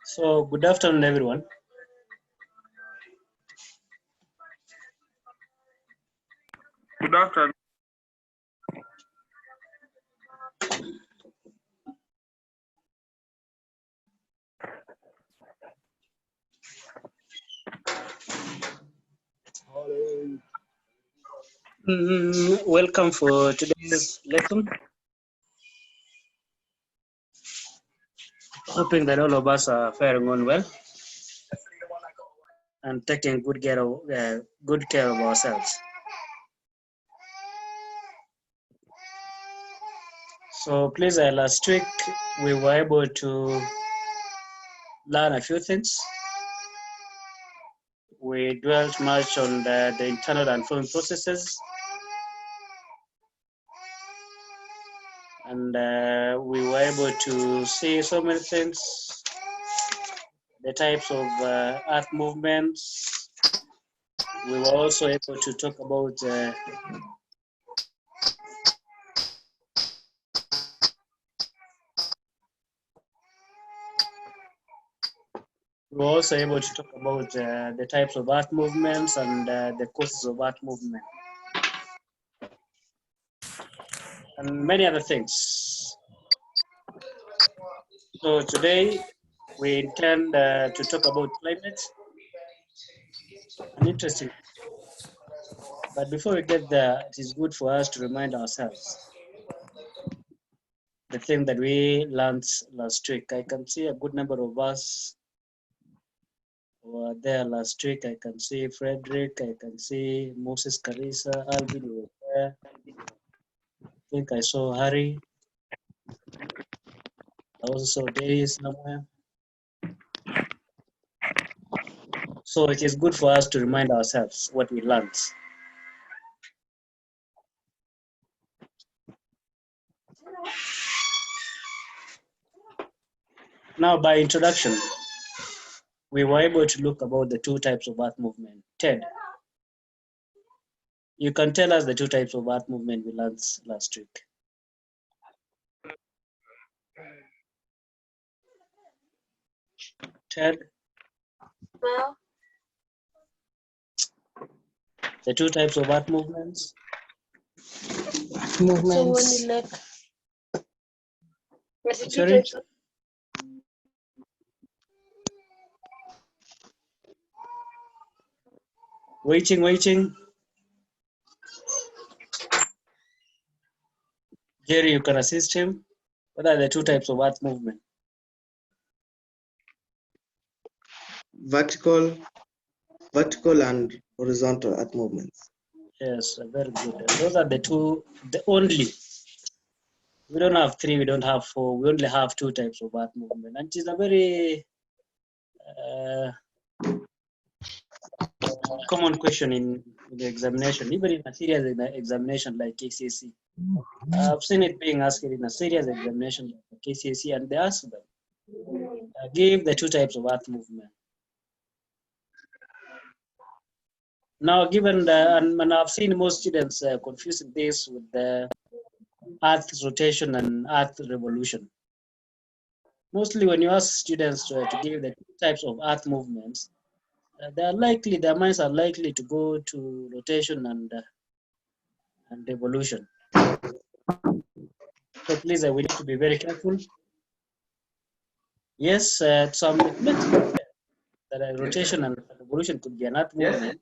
So, good afternoon, everyone. Good afternoon. Welcome for today's lesson. Hoping that all of us are faring on well and taking good care of ourselves. So please, last week we were able to learn a few things. We dwelt much on the internal and foreign processes, and we were able to see so many things, the types of earth movements. We were also able to talk about the types of earth movements and the causes of earth movement, and many other things. So today we intend to talk about climate, an interesting. But before we get there, it is good for us to remind ourselves the thing that we learned last week. I can see a good number of us were there last week. I can see Frederick, I can see Moses, Karisa, Alvin was there. I think I saw Harry. I also saw Dave somewhere. So it is good for us to remind ourselves what we learned. Now, by introduction, we were able to look about the two types of earth movement. Ted, you can tell us the two types of earth movement we learned last week. Ted? Well, the two types of earth movements? Movements. Sorry? Waiting. Jerry, you can assist him. What are the two types of earth movement? Vertical and horizontal earth movements. Yes, very good. Those are the only. We don't have three, we don't have four, we only have two types of earth movement. And it is a very common question in the examination, even in a serious examination like KCSE. I've seen it being asked in a serious examination like KCSE, and they ask them, give the two types of earth movement. Now, given and I've seen most students confusing this with the Earth's rotation and Earth revolution. Mostly when you ask students to give the two types of Earth movements, their minds are likely to go to rotation and revolution. So please, we need to be very careful. Yes, some that rotation and revolution could be an Earth movement.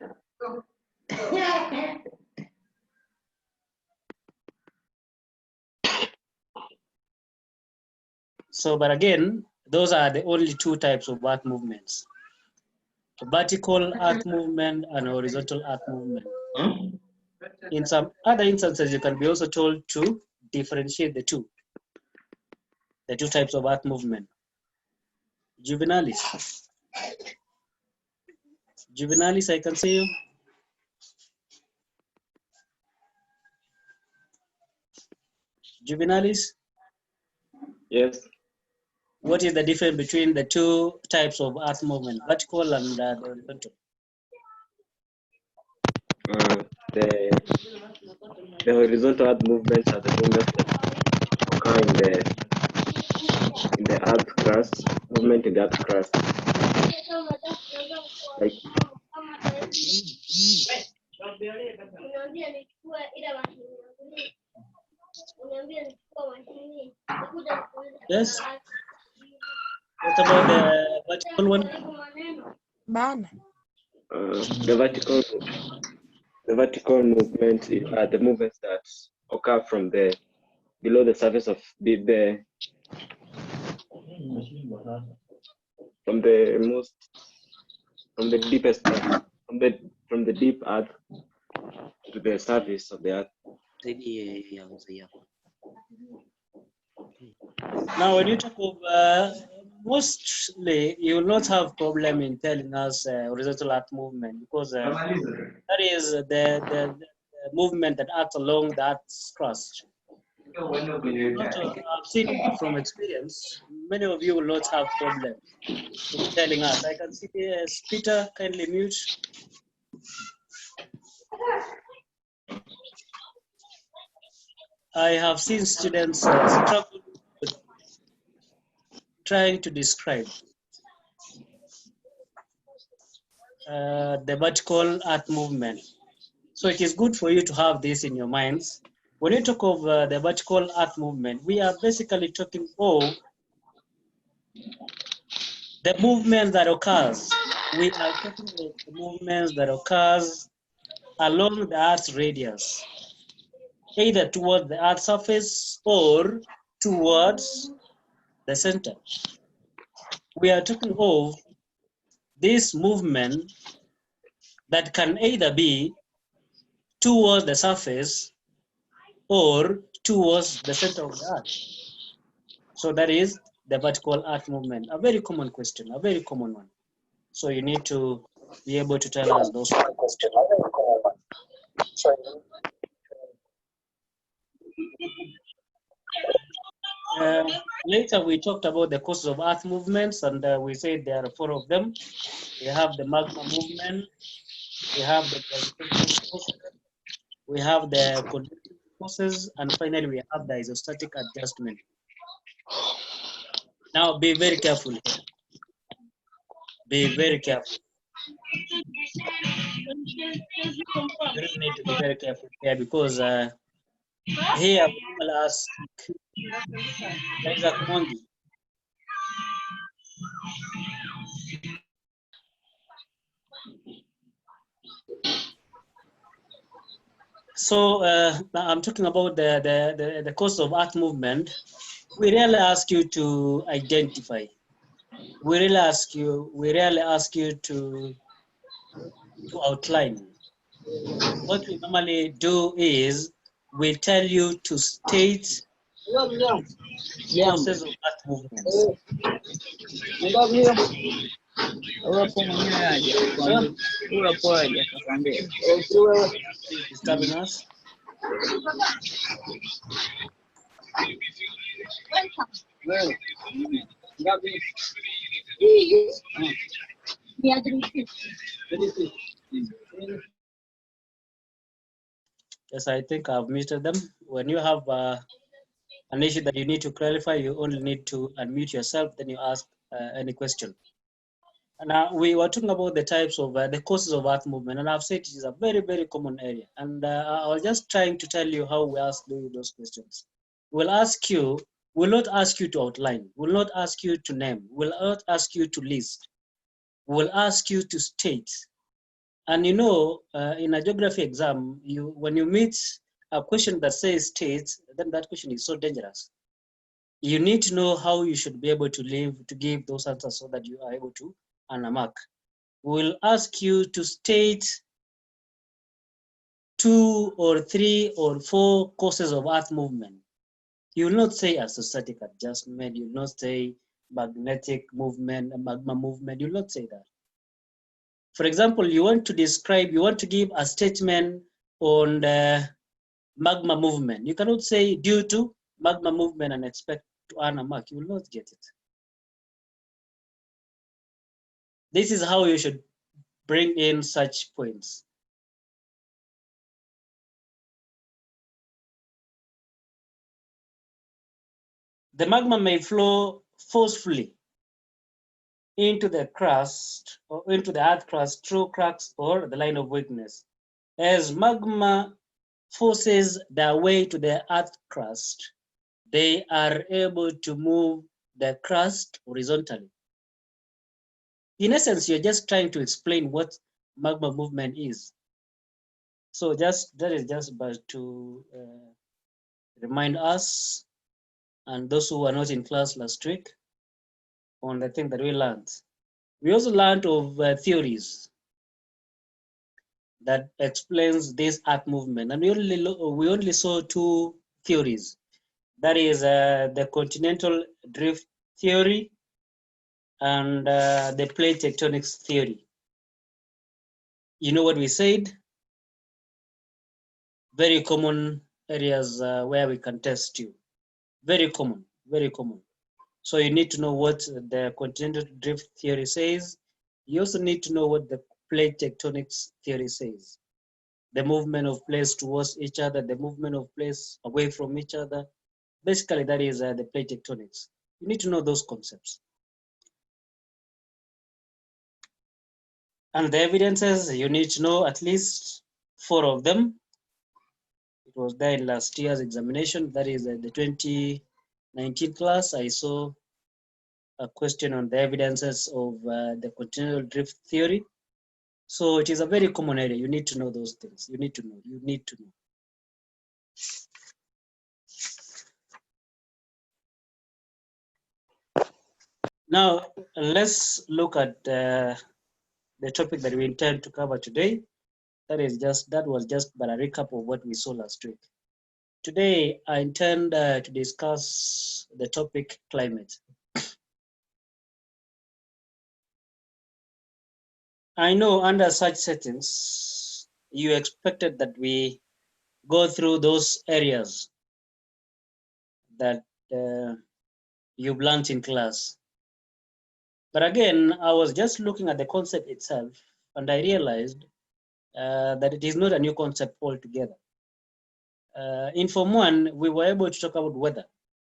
So, but again, those are the only two types of earth movements: the vertical earth movement and horizontal earth movement. In some other instances, you can be also told to differentiate the two types of earth movement. Juvenalis, I can see you. Juvenalis? Yes. What is the difference between the two types of earth movement, vertical and the horizontal? The horizontal earth movements are the movements that occur in the earth crust, movement in the earth crust. Like Yes. What about the vertical one? The vertical movements are the movements that occur from below the surface of from the deepest earth, from the deep earth to the surface of the earth. Now, when you talk of mostly, you will not have problem in telling us horizontal earth movement, because that is the movement that acts along the earth's crust. I've seen from experience, many of you will not have problem in telling us. I can see Peter, kindly mute. I have seen students struggle with trying to describe the vertical earth movement. So it is good for you to have this in your minds. When you talk of the vertical earth movement, we are basically talking of the movement that occurs. We are talking of the movements that occurs along the earth's radius, either towards the earth's surface or towards the center. We are talking of this movement that can either be towards the surface or towards the center of the earth. So that is the vertical earth movement. A very common question, a very common one. So you need to be able to tell us those questions. Later we talked about the causes of earth movements, and we said there are 4 of them. We have the magma movement, we have the gravitational forces, we have the conductive forces, and finally we have the isostatic adjustment. Now be very careful here. Be very careful. You really need to be very careful here, because here we will ask Isaac Mondi. So I'm talking about the cause of earth movement. We really ask you to identify. We really ask you to outline. What we normally do is we tell you to state causes of earth movements. Please disturbing us. Yes, I think I've muted them. When you have an issue that you need to clarify, you only need to unmute yourself, then you ask any question. Now, we were talking about the types of the causes of earth movement, and I've said it is a very, very common area. And I was just trying to tell you how we ask you those questions. We'll not ask you to outline, we'll not ask you to name, we'll not ask you to list, we'll ask you to state. And you know, in a geography exam, when you meet a question that says state, then that question is so dangerous. You need to know how you should be able to give those answers so that you are able to earn a mark. We'll ask you to state 2 or 3 or 4 causes of earth movement. You will not say isostatic adjustment, you will not say magnetic movement, magma movement, you will not say that. For example, you want to give a statement on the magma movement. You cannot say due to magma movement and expect to earn a mark. You will not get it. This is how you should bring in such points. The magma may flow forcefully into the crust or into the earth crust through cracks or the line of weakness. As magma forces their way to the earth crust, they are able to move the crust horizontally. In essence, you're just trying to explain what magma movement is. So that is just about to remind us and those who were not in class last week on the thing that we learned. We also learned of theories that explains this earth movement, and we only saw two theories. That is the continental drift theory and the plate tectonics theory. You know what we said? Very common areas where we can test you. Very common, very common. So you need to know what the continental drift theory says. You also need to know what the plate tectonics theory says. The movement of plates towards each other, the movement of plates away from each other. Basically, that is the plate tectonics. You need to know those concepts. And the evidences, you need to know at least 4 of them. It was there in last year's examination. That is the 2019 class. I saw a question on the evidences of the continental drift theory. So it is a very common area. You need to know those things. You need to know. You need to know. Now, let's look at the topic that we intend to cover today. That was just but a recap of what we saw last week. Today, I intend to discuss the topic climate. I know under such settings, you expected that we go through those areas that you've learned in class. But again, I was just looking at the concept itself, and I realized that it is not a new concept altogether. In Form 1, we were able to talk about weather,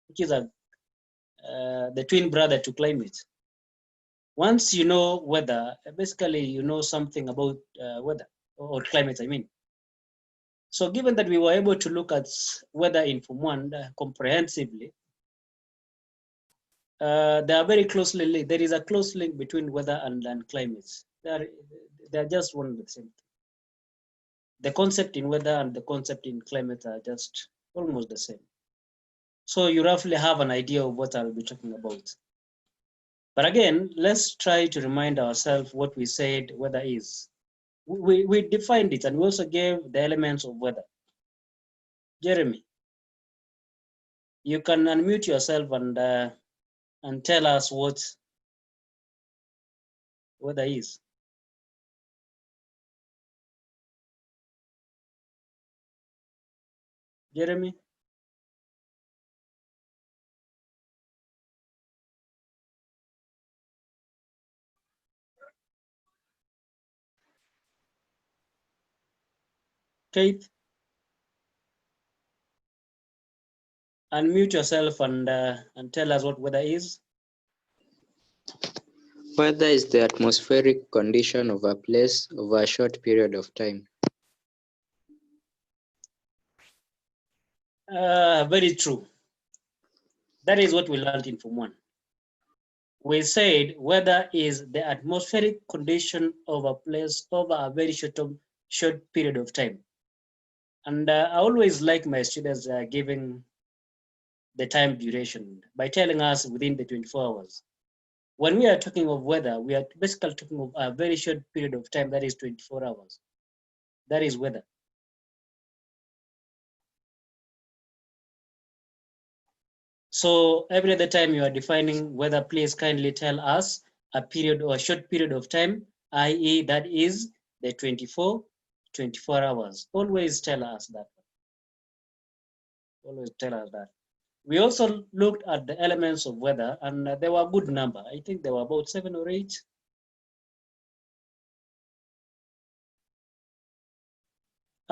which is the twin brother to climate. Once you know weather, basically you know something about weather or climate, I mean. So given that we were able to look at weather in Form 1 comprehensively, they are very closely linked. There is a close link between weather and climate. They are just one and the same. The concept in weather and the concept in climate are just almost the same. So you roughly have an idea of what I'll be talking about. But again, let's try to remind ourselves what we said weather is. We defined it, and we also gave the elements of weather. Jeremy, you can unmute yourself and tell us what weather is. Jeremy? Kate? Unmute yourself and tell us what weather is. Weather is the atmospheric condition of a place over a short period of time. Very true. That is what we learned in Form 1. We said weather is the atmospheric condition of a place over a very short period of time. And I always like my students giving the time duration by telling us within the 24 hours. When we are talking of weather, we are basically talking of a very short period of time, that is 24 hours. That is weather. So every other time you are defining weather, please kindly tell us a period or a short period of time, i.e. that is the 24 hours. Always tell us that. Always tell us that. We also looked at the elements of weather, and there were a good number. I think there were about 7 or 8.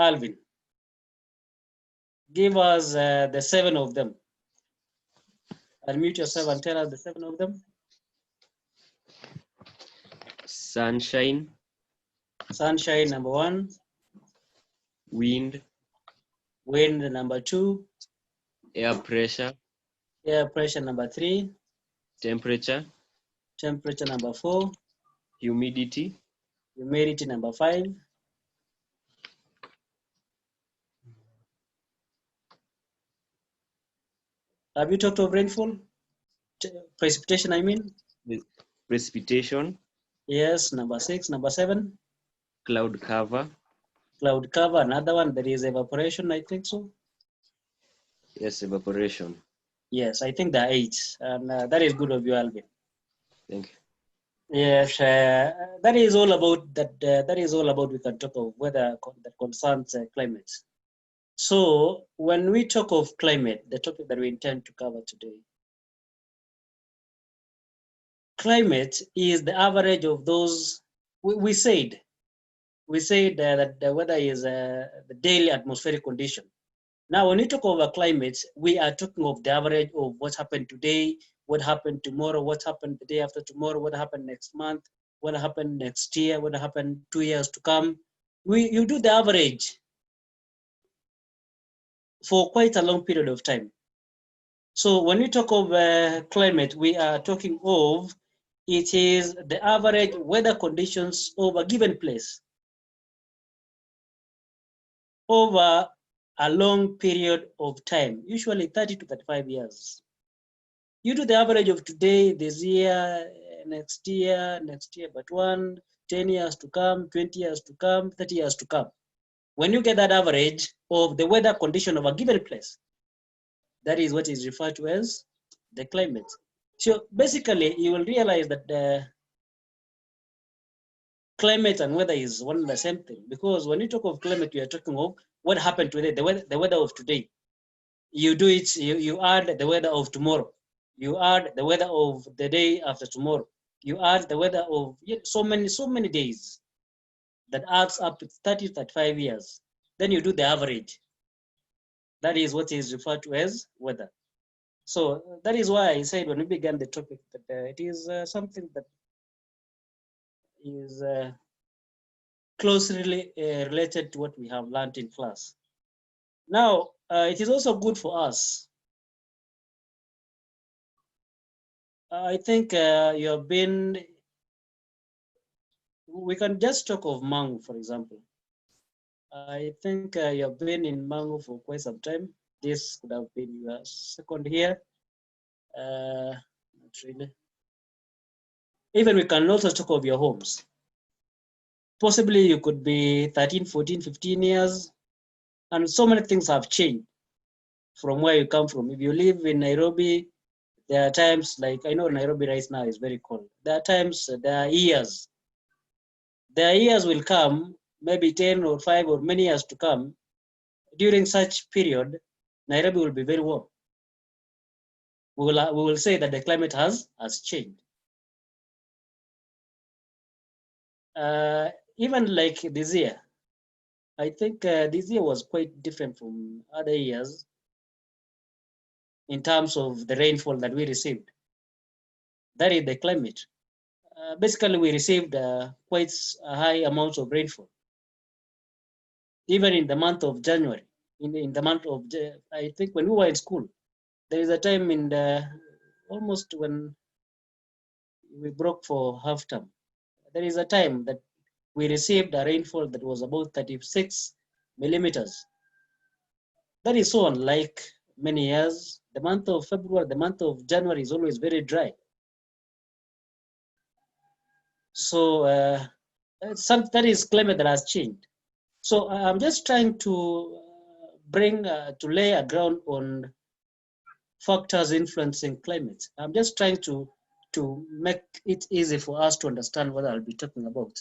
Alvin, give us the 7 of them. Unmute yourself and tell us the 7 of them. Sunshine, Sunshine, number 1. wind, Wind, number 2. air pressure, Air pressure, number 3. temperature, Temperature, number 4. humidity, Humidity, number 5. Have you talked of rainfall? Precipitation, I mean. precipitation, Yes, number 6. Number 7. cloud cover, Cloud cover, another one. There is evaporation, I think so. yes, evaporation. Yes, I think there are 8. And that is good of you, Alvin. Thank you. Yes, that is all about that. That is all about we can talk of weather that concerns climate. So when we talk of climate, the topic that we intend to cover today, climate is the average of those. We said that the weather is the daily atmospheric condition. Now, when we talk about climate, we are talking of the average of what happened today, what happened tomorrow, what happened the day after tomorrow, what happened next month, what happened next year, what happened 2 years to come. You do the average for quite a long period of time. So when we talk of climate, we are talking of it is the average weather conditions of a given place over a long period of time, usually 30 to 35 years. You do the average of today, this year, next year but 1, 10 years to come, 20 years to come, 30 years to come. When you get that average of the weather condition of a given place, that is what is referred to as the climate. So basically, you will realize that the climate and weather is one and the same thing, because when you talk of climate, you are talking of what happened today, the weather of today. You do it, you add the weather of tomorrow. You add the weather of the day after tomorrow. You add the weather of so many days that adds up to 30, 35 years. Then you do the average. That is what is referred to as weather. So that is why I said when we began the topic that it is something that is closely related to what we have learned in class. Now, it is also good for us. I think you have been, we can just talk of Mang'u, for example. I think you have been in Mang'u for quite some time. This could have been your second year. Not really. Even we can also talk of your homes. Possibly you could be 13, 14, 15 years, and so many things have changed from where you come from. If you live in Nairobi, there are times, like I know Nairobi right now is very cold. There are times, there are years will come, maybe 10 or 5 or many years to come. During such period, Nairobi will be very warm. We will say that the climate has changed. Even like this year, I think this year was quite different from other years in terms of the rainfall that we received. That is the climate. Basically, we received quite a high amounts of rainfall. Even in the month of January, in the month of, I think when we were in school, there is a time in the, almost when we broke for half term, there is a time that we received a rainfall that was about 36 millimeters. That is so unlike many years. The month of February, the month of January is always very dry. So that is climate that has changed. So I'm just trying to bring, to lay a ground on factors influencing climate. I'm just trying to make it easy for us to understand what I'll be talking about.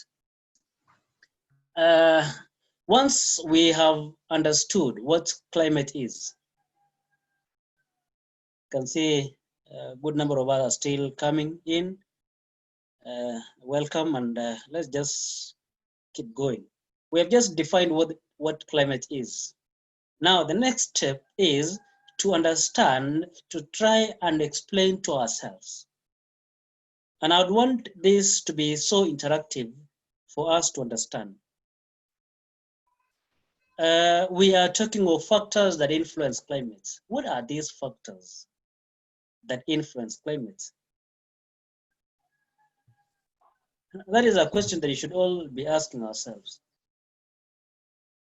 Once we have understood what climate is, you can see a good number of us are still coming in. Welcome, and let's just keep going. We have just defined what climate is. Now, the next step is to understand, to try and explain to ourselves. And I would want this to be so interactive for us to understand. We are talking of factors that influence climate. What are these factors that influence climate? That is a question that you should all be asking ourselves.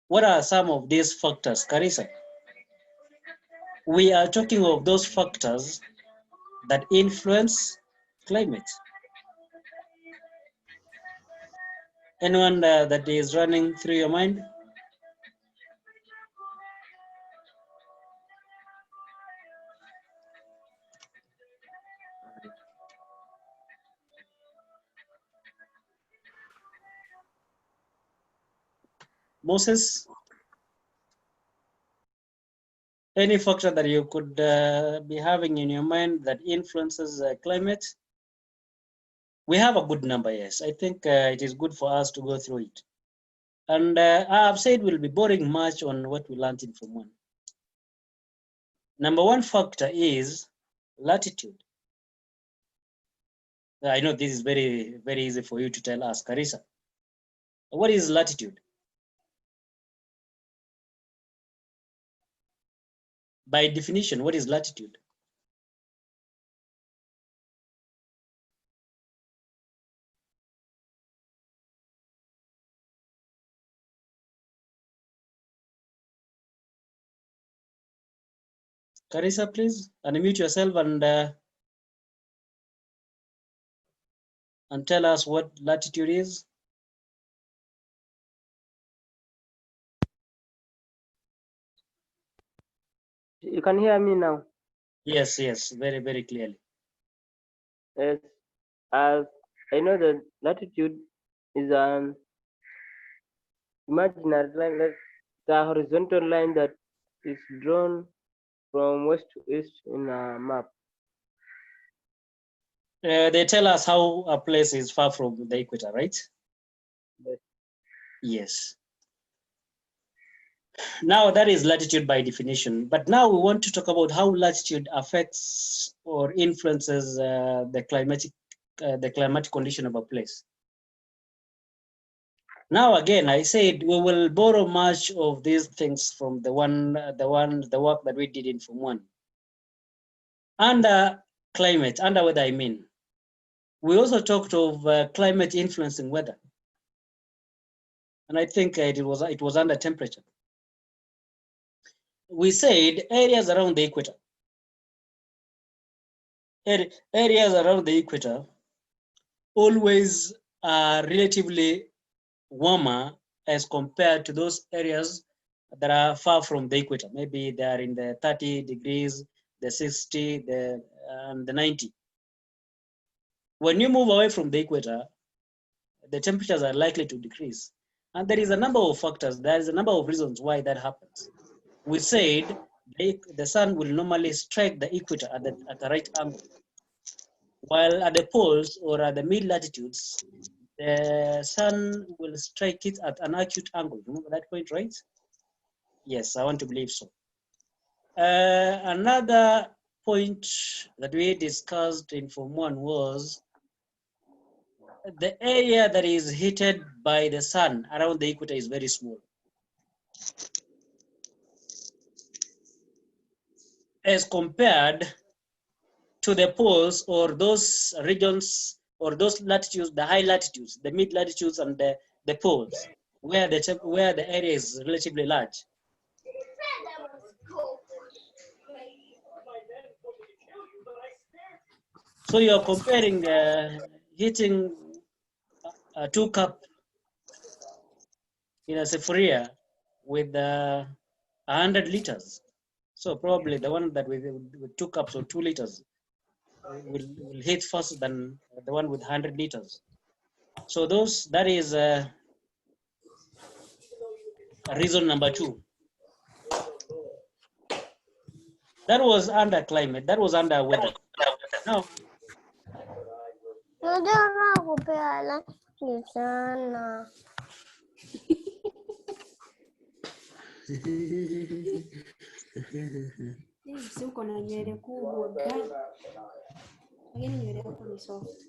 What are some of these factors, Karisa? We are talking of those factors that influence climate. Anyone that is running through your mind? Moses? Any factor that you could be having in your mind that influences climate? We have a good number, yes. I think it is good for us to go through it. And I have said we'll be boring much on what we learned in Form 1. Number one factor is latitude. I know this is very, very easy for you to tell us, Karisa. What is latitude? By definition, what is latitude? Karisa, please unmute yourself and tell us what latitude is. You can hear me now. Yes, yes, very, very clearly. Yes, as I know that latitude is an imaginary line, that the horizontal line that is drawn from west to east in a map. They tell us how a place is far from the equator, right? Yes. Yes. Now that is latitude by definition, but now we want to talk about how latitude affects or influences the climatic condition of a place. Now again, I said we will borrow much of these things from the work that we did in Form 1. Under climate, under weather, I mean, we also talked of climate influencing weather, and I think it was under temperature. We said areas around the equator. Areas around the equator always are relatively warmer as compared to those areas that are far from the equator. Maybe they are in the 30 degrees, the 60, and the 90. When you move away from the equator, the temperatures are likely to decrease. And there is a number of factors, there is a number of reasons why that happens. We said the sun will normally strike the equator at a right angle, while at the poles or at the mid-latitudes, the sun will strike it at an acute angle. Remember that point, right? Yes, I want to believe so. Another point that we discussed in Form 1 was the area that is heated by the sun around the equator is very small, as compared to the poles or those regions or those latitudes, the high latitudes, the mid latitudes, and the poles, where the area is relatively large. So you're comparing heating a 2 cup in a Sephoria with 100 liters. So probably the one that with 2 cups or 2 liters will heat faster than the one with 100 liters. So that is reason number 2. That was under climate, that was under weather. Now, Si uko na nywele kubwa gani? Lakini nywele yako ni soft.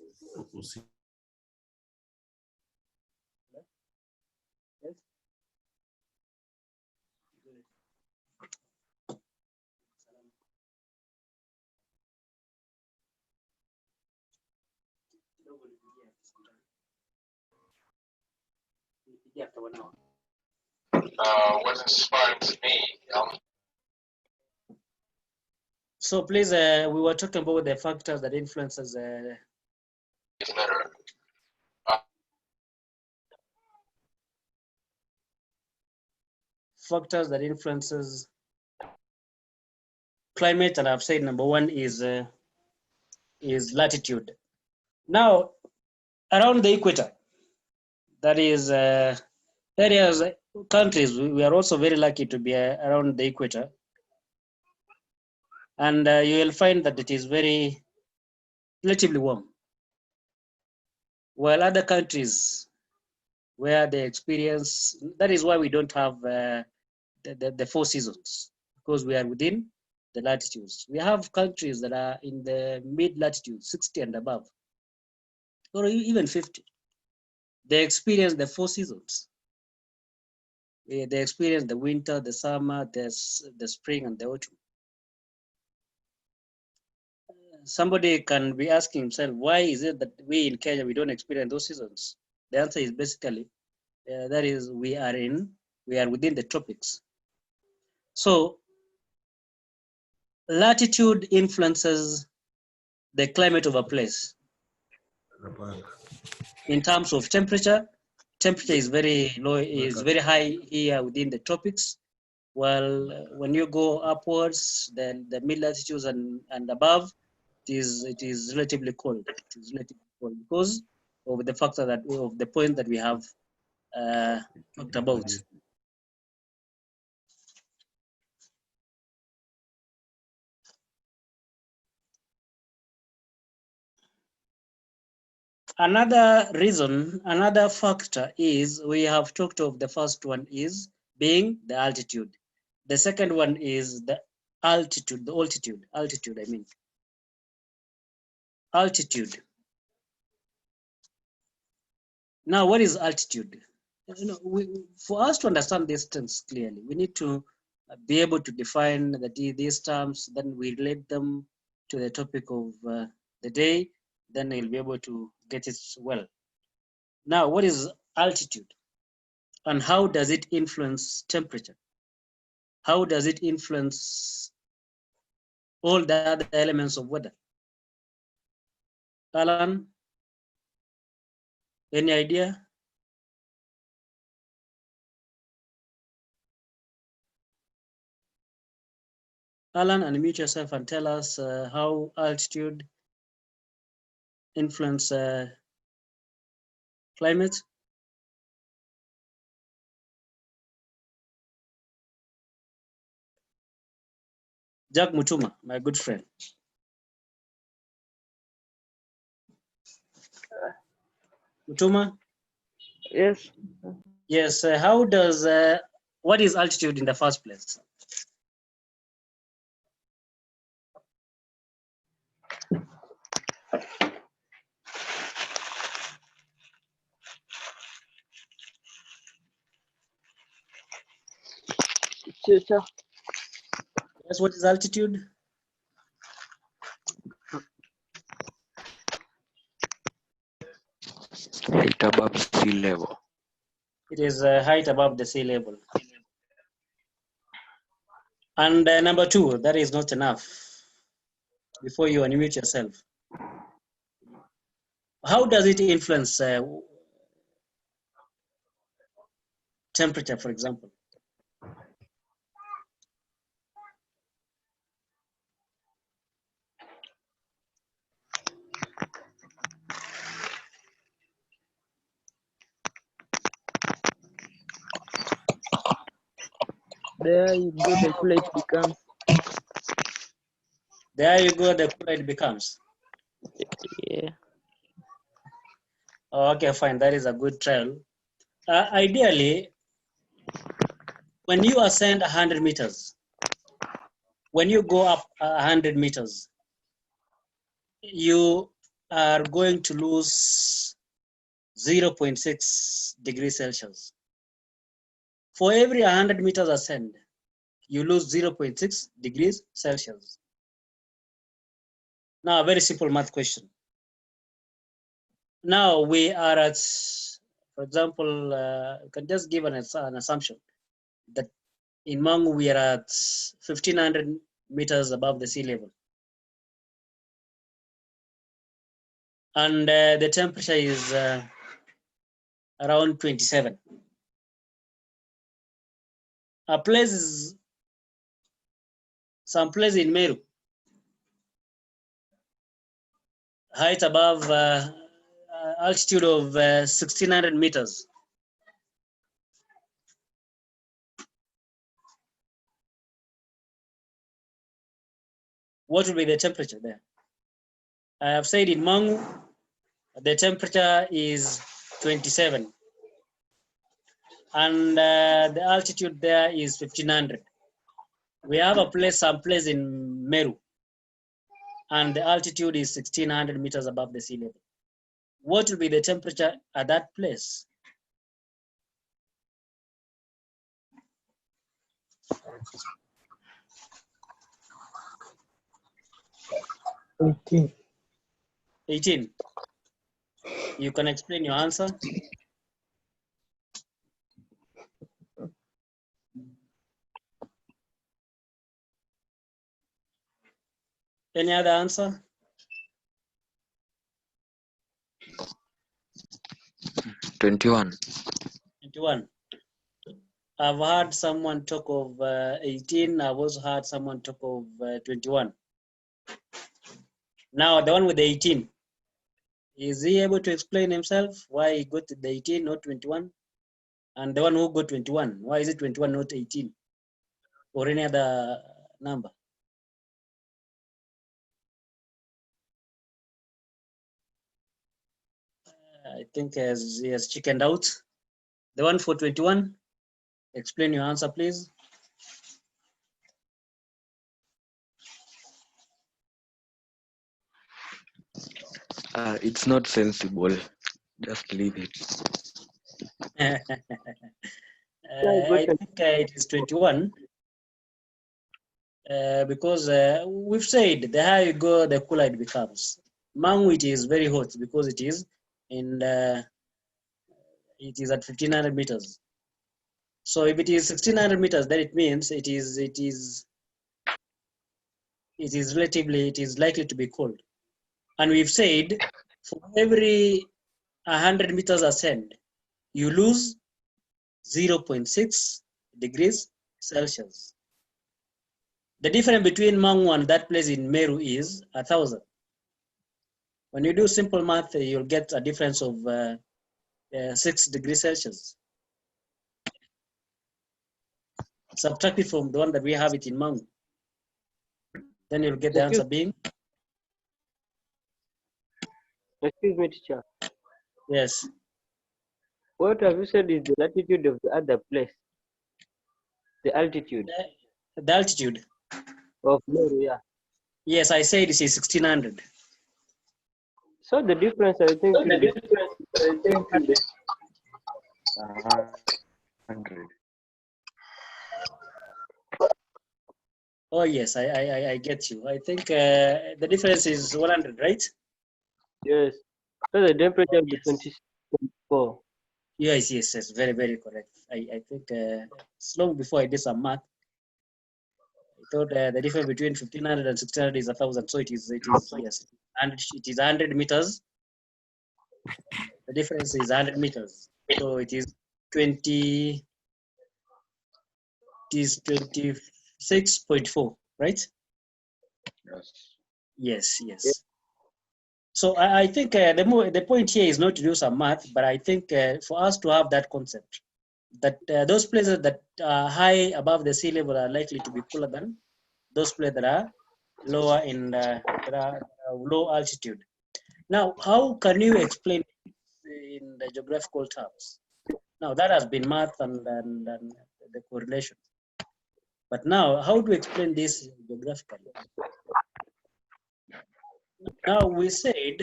Was inspiring to me. So please, we were talking about the factors that influences Letter. factors that influences climate, and I've said number one is latitude. Now, around the equator, that is areas, countries, we are also very lucky to be around the equator. And you will find that it is very relatively warm. While other countries where they experience, that is why we don't have the four seasons, because we are within the latitudes. We have countries that are in the mid latitude, 60 and above, or even 50. They experience the four seasons. They experience the winter, the summer, the spring, and the autumn. Somebody can be asking himself, why is it that we in Kenya, we don't experience those seasons? The answer is basically, that is, we are within the tropics. So latitude influences the climate of a place. In terms of temperature is very low, is very high here within the tropics. While when you go upwards, then the mid latitudes and above, it is relatively cold. It is relatively cold because of the factor of the point that we have talked about. Another reason, another factor is, we have talked of the first one is being the altitude. The second one is the altitude, altitude, I mean. Altitude. Now, what is altitude? For us to understand these terms clearly, we need to be able to define these terms, then we relate them to the topic of the day, then you'll be able to get it well. Now, what is altitude? And how does it influence temperature? How does it influence all the other elements of weather? Alan, any idea? Alan, unmute yourself and tell us how altitude influence climate. Jack Mutuma, my good friend. Mutuma? Yes. Yes, how does, what is altitude in the first place? Sure. Yes, what is altitude? Height above sea level. It is height above the sea level. And number two, that is not enough. Before you unmute yourself. How does it influence temperature, for example? There you go, the cooler it becomes. There you go, the cooler it becomes. Yeah. Okay, fine, that is a good trial. Ideally, when you ascend 100 meters, when you go up 100 meters, you are going to lose 0.6 degrees Celsius. For every 100 meters ascend, you lose 0.6 degrees Celsius. Now, a very simple math question. Now we are at, for example, you can just give an assumption that in Mang'u we are at 1,500 meters above the sea level. And the temperature is around 27. A place is some place in Meru, height above altitude of 1,600 meters. What will be the temperature there? I have said in Mang'u, the temperature is 27. And the altitude there is 1,500. We have some place in Meru, and the altitude is 1,600 meters above the sea level. What will be the temperature at that place? Okay. 18. You can explain your answer. Any other answer? 21. 21. I've heard someone talk of 18. I've also heard someone talk of 21. Now, the one with the 18, is he able to explain himself why he got the 18, not 21? And the one who got 21, why is it 21, not 18? Or any other number? I think he has chickened out. The one for 21, explain your answer, please. It's not sensible. Just leave it. I think it is 21 because we've said the higher you go, the cooler it becomes. Mang'u, it is very hot because it is at 1,500 meters. So if it is 1,600 meters, then it means it is likely to be cold. And we've said for every 100 meters ascend, you lose 0.6 degrees Celsius. The difference between Mang'u and that place in Meru is 1,000. When you do simple math, you'll get a difference of 6 degrees Celsius. Subtract it from the one that we have it in Mang'u. Then you'll get the answer being? Excuse me, teacher. Yes. What have you said is the latitude of the other place? The altitude. The altitude. Of Meru, yeah. Yes, I said it is 1,600. So the difference, I think, will be 100. Oh yes, I get you. I think the difference is 100, right? yes. So the temperature will be 24. Yes, very, very correct. I think it's long before I did some math. I thought the difference between 1,500 and 1,600 is 1,000. So it is yes, and it is 100 meters. The difference is 100 meters. So it is 20. It is 26.4, right? Yes. Yes. So I think the point here is not to do some math, but I think for us to have that concept that those places that are high above the sea level are likely to be cooler than those places that are lower low altitude. Now, how can you explain in the geographical terms? Now that has been math and the correlation. But now, how do we explain this geographically? Now we said,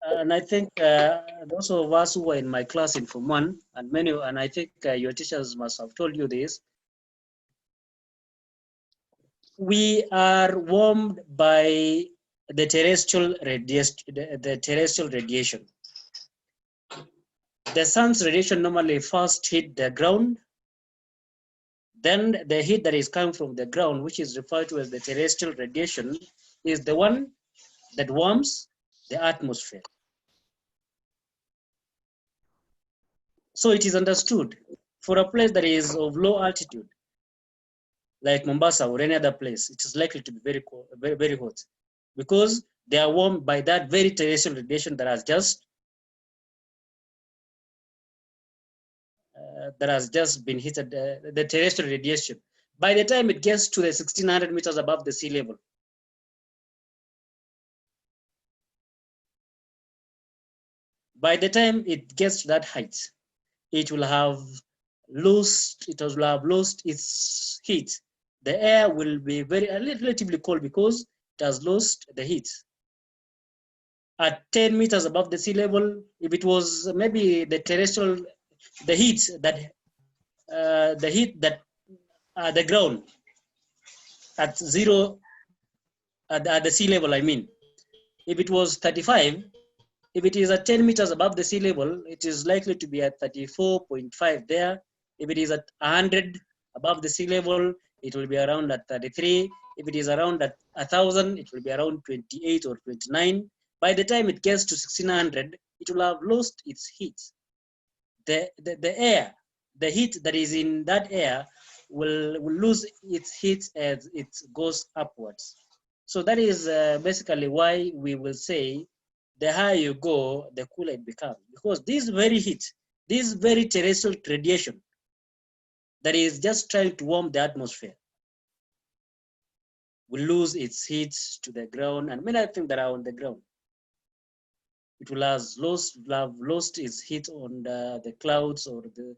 and I think those of us who were in my class in Form 1, and I think your teachers must have told you this, we are warmed by the terrestrial radiation. The sun's radiation normally first hit the ground, then the heat that is coming from the ground, which is referred to as the terrestrial radiation, is the one that warms the atmosphere. So it is understood for a place that is of low altitude, like Mombasa or any other place, it is likely to be very cold, very hot, because they are warmed by that very terrestrial radiation that has just been heated, the terrestrial radiation. By the time it gets to the 1600 meters above the sea level, by the time it gets to that height, it will have lost its heat. The air will be relatively cold because it has lost the heat. At 10 meters above the sea level, if it was maybe the terrestrial, the heat that the ground at zero, at the sea level, I mean, if it was 35, if it is at 10 meters above the sea level, it is likely to be at 34.5 there. If it is at 100 above the sea level, it will be around at 33. If it is around at 1,000, it will be around 28 or 29. By the time it gets to 1600, it will have lost its heat. The air, the heat that is in that air will lose its heat as it goes upwards. So that is basically why we will say the higher you go, the cooler it becomes. Because this very heat, this very terrestrial radiation that is just trying to warm the atmosphere will lose its heat to the ground and many other things that are on the ground. It will have lost its heat on the clouds or the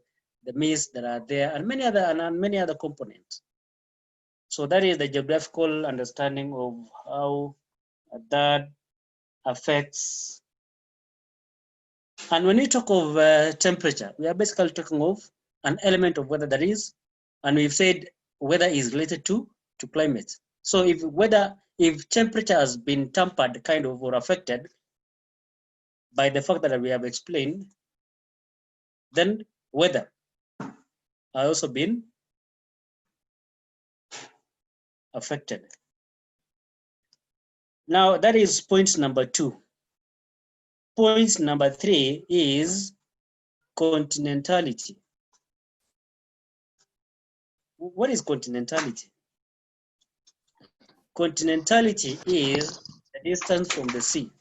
mist that are there and many other components. So that is the geographical understanding of how that affects. And when we talk of temperature, we are basically talking of an element of weather that is, and we've said weather is related to climate. So if temperature has been tampered kind of or affected by the fact that we have explained, then weather has also been affected. Now that is point number 2. Point number 3 is continentality. What is continentality? Continentality is the distance from the sea.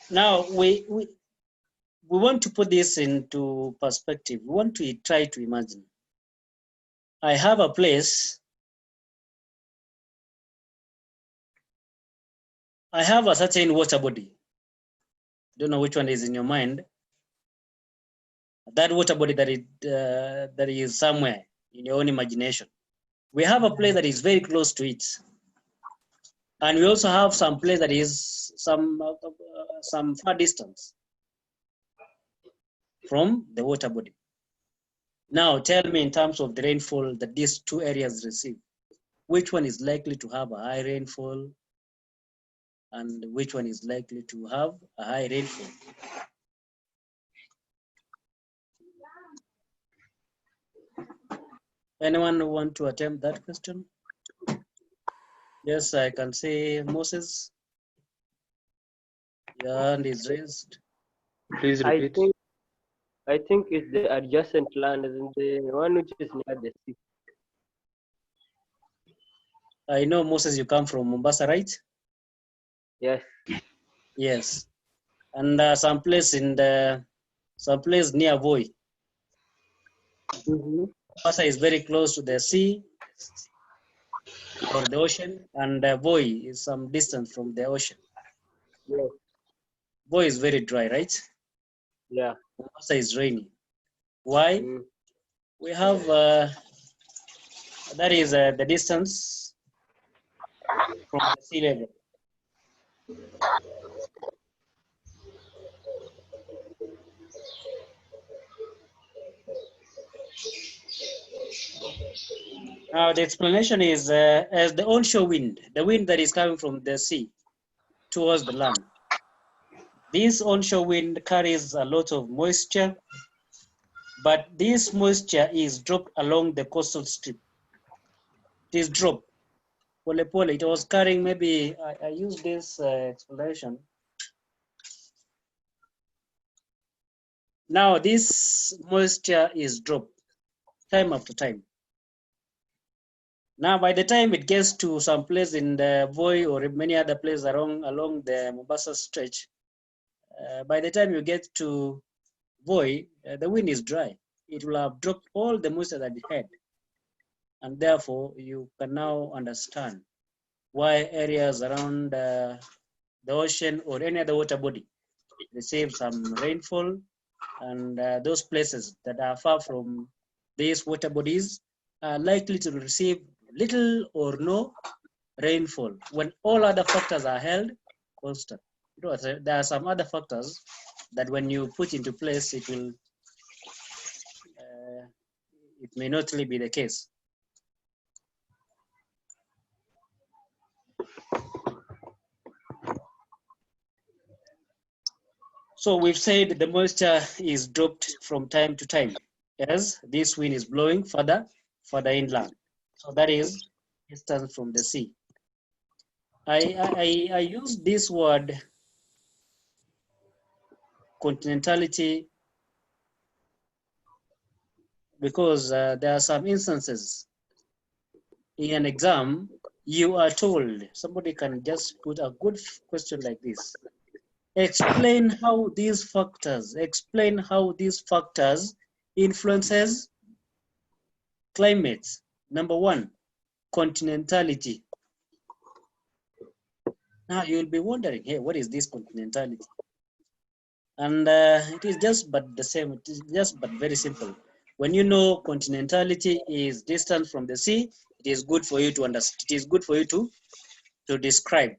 Now we want to put this into perspective. We want to try to imagine. I have a place. I have a certain water body. Don't know which one is in your mind. That water body that is somewhere in your own imagination. We have a place that is very close to it, and we also have some place that is some far distance from the water body. Now tell me in terms of the rainfall that these two areas receive, which one is likely to have a high rainfall and which one is likely to have a high rainfall? Anyone want to attempt that question? Yes, I can see Moses. Your hand is raised. Please repeat. I think it's the adjacent land, isn't the one which is near the sea. I know, Moses, you come from Mombasa, right? Yes. Yes. And some place near Voi. Mombasa is very close to the sea or the ocean, and Voi is some distance from the ocean. Yes. Voi is very dry, right? Yeah. Mombasa is rainy. Why? Mm. We have, that is the distance from the sea level. Now the explanation is as the onshore wind, the wind that is coming from the sea towards the land. This onshore wind carries a lot of moisture, but this moisture is dropped along the coastal strip. It is dropped. Pole pole, it was carrying, maybe I use this explanation. Now this moisture is dropped time after time. Now by the time it gets to some place in the Voi or many other places along the Mombasa stretch, by the time you get to Voi, the wind is dry. It will have dropped all the moisture that it had. And therefore, you can now understand why areas around the ocean or any other water body receive some rainfall, and those places that are far from these water bodies are likely to receive little or no rainfall when all other factors are held constant. You know, there are some other factors that when you put into place, it will it may not really be the case. So we've said the moisture is dropped from time to time as this wind is blowing further inland. So that is distance from the sea. I use this word continentality because there are some instances in an exam you are told, somebody can just put a good question like this. Explain how these factors influences climate. Number one, continentality. Now you'll be wondering, hey, what is this continentality? And it is just but the same, it is just but very simple. When you know continentality is distance from the sea, it is good for you to understand, it is good for you to describe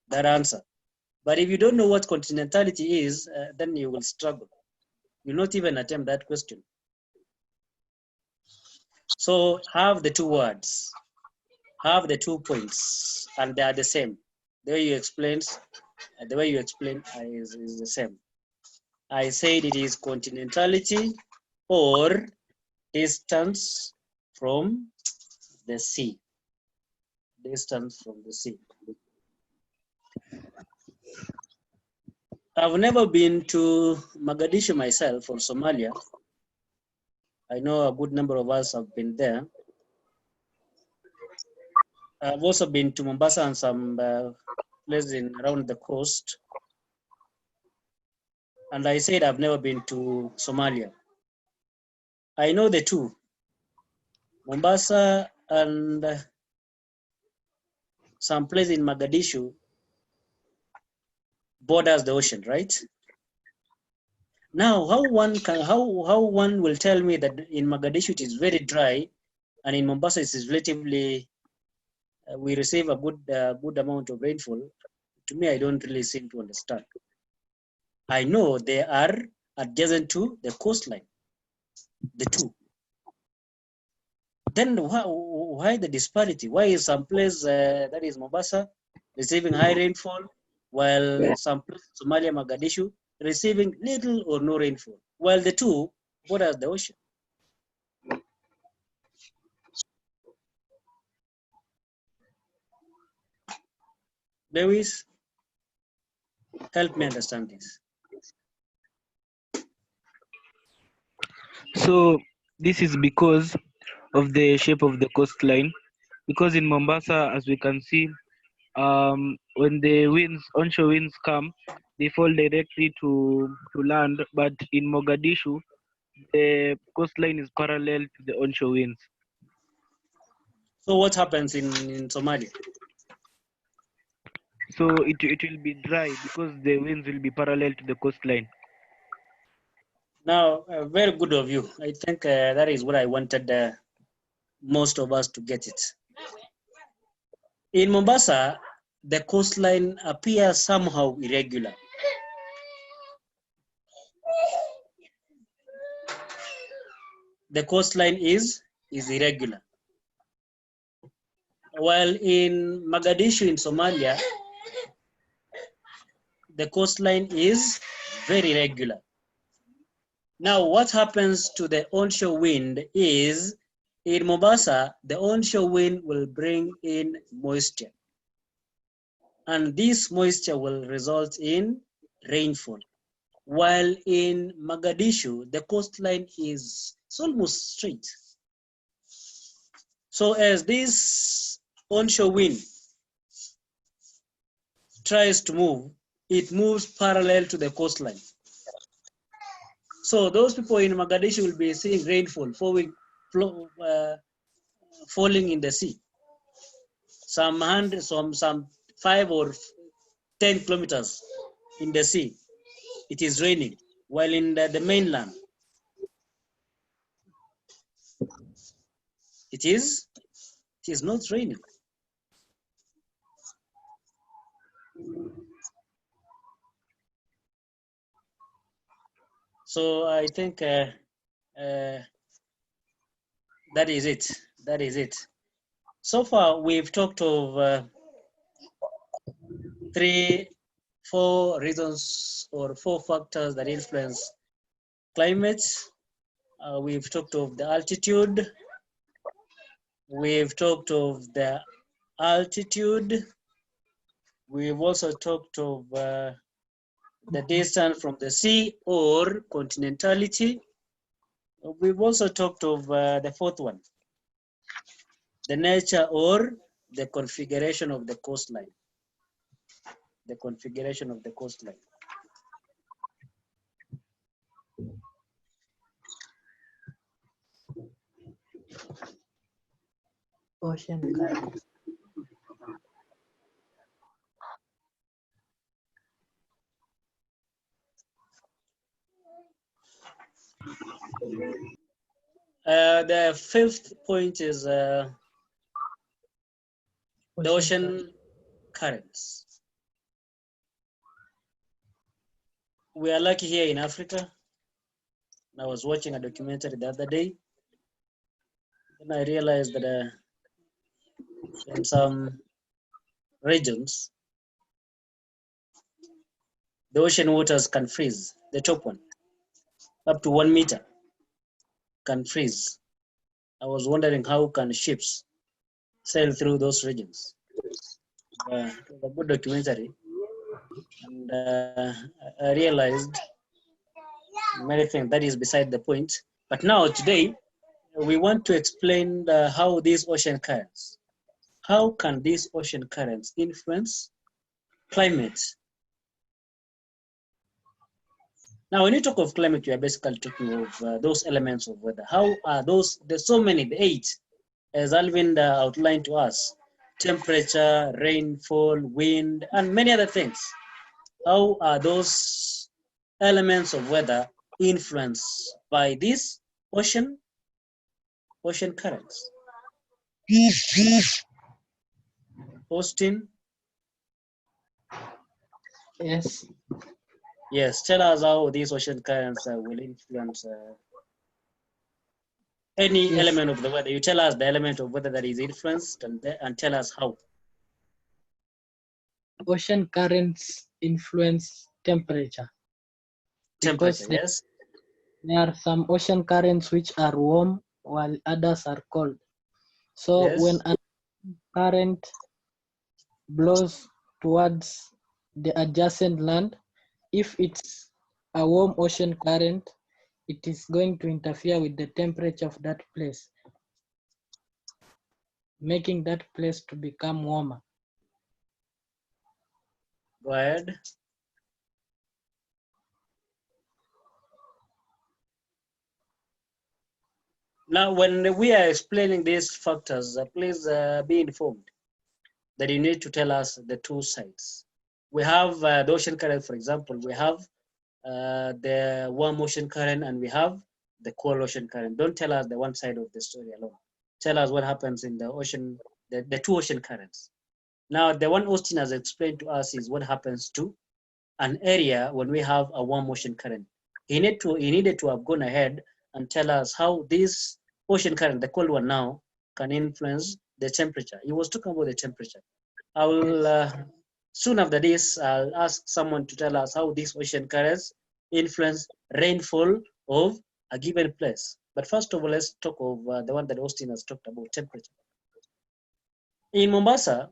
that answer. But if you don't know what continentality is, then you will struggle. You'll not even attempt that question. So have the two words, have the 2 points, and they are the same. The way you explain is the same. I said it is continentality or distance from the sea. Distance from the sea. I've never been to Mogadishu myself or Somalia. I know a good number of us have been there. I've also been to Mombasa and some places around the coast. And I said I've never been to Somalia. I know the two, Mombasa and some place in Mogadishu borders the ocean, right? Now, how one will tell me that in Mogadishu it is very dry, and in Mombasa it is relatively we receive a good amount of rainfall? To me, I don't really seem to understand. I know they are adjacent to the coastline, the two. Then why the disparity? Why is some place that is Mombasa receiving high rainfall, while some place Somalia, Mogadishu receiving little or no rainfall, while the two border the ocean? Lewis, help me understand this. So this is because of the shape of the coastline. Because in Mombasa, as we can see, when the onshore winds come, they fall directly to land. But in Mogadishu, the coastline is parallel to the onshore winds. So what happens in Somalia? So it will be dry because the winds will be parallel to the coastline. Now, very good of you. I think that is what I wanted most of us to get it. In Mombasa, the coastline appears somehow irregular. The coastline is irregular. While in Mogadishu in Somalia, the coastline is very regular. Now, what happens to the onshore wind is, in Mombasa, the onshore wind will bring in moisture. And this moisture will result in rainfall. While in Mogadishu, the coastline is almost straight. So as this onshore wind tries to move, it moves parallel to the coastline. So those people in Mogadishu will be seeing rainfall falling in the sea. Some 5 or 10 kilometers in the sea, it is raining. While in the mainland, it is not raining. So I think that is it. That is it. So far, we've talked of 4 reasons or 4 factors that influence climate. We've talked of the altitude. We've talked of the altitude. We've also talked of the distance from the sea or continentality. We've also talked of the 4th one, the nature or the configuration of the coastline. The configuration of the coastline. Ocean currents. The 5th point is the ocean currents. We are lucky here in Africa. I was watching a documentary the other day, and I realized that in some regions, the ocean waters can freeze. The top one, up to 1 meter, can freeze. I was wondering how can ships sail through those regions. It was a good documentary, and I realized many things that is beside the point. But now today, we want to explain how these ocean currents, how can these ocean currents influence climate? Now, when you talk of climate, you are basically talking of those elements of weather. How are those? There's so many, the 8, as Alvin outlined to us: temperature, rainfall, wind, and many other things. How are those elements of weather influenced by these ocean currents? Austin? Yes. Yes, tell us how these ocean currents will influence any element of the weather. You tell us the element of weather that is influenced and tell us how. Ocean currents influence temperature. Temperature, yes. There are some ocean currents which are warm while others are cold. So yes. when a current blows towards the adjacent land, if it's a warm ocean current, it is going to interfere with the temperature of that place, making that place to become warmer. Go ahead. Now, when we are explaining these factors, please be informed. that you need to tell us the two sides. We have the ocean current, for example, we have the warm ocean current and we have the cold ocean current. Don't tell us the one side of the story alone. Tell us what happens in the ocean, the two ocean currents. Now, the one Austin has explained to us is what happens to an area when we have a warm ocean current. He needed to have gone ahead and tell us how this ocean current, the cold one now, can influence the temperature. He was talking about the temperature. I will, soon after this, I'll ask someone to tell us how these ocean currents influence rainfall of a given place. But first of all, let's talk of the one that Austin has talked about, temperature. In Mombasa,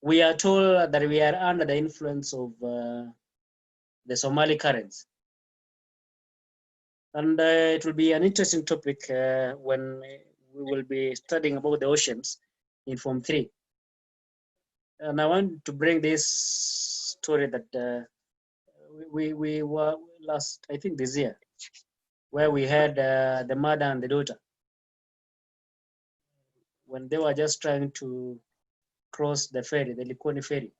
we are told that we are under the influence of the Somali currents. And it will be an interesting topic when we will be studying about the oceans in Form 3. And I want to bring this story that we were last, I think this year, where we had the mother and the daughter when they were just trying to cross the ferry, the Likoni ferry,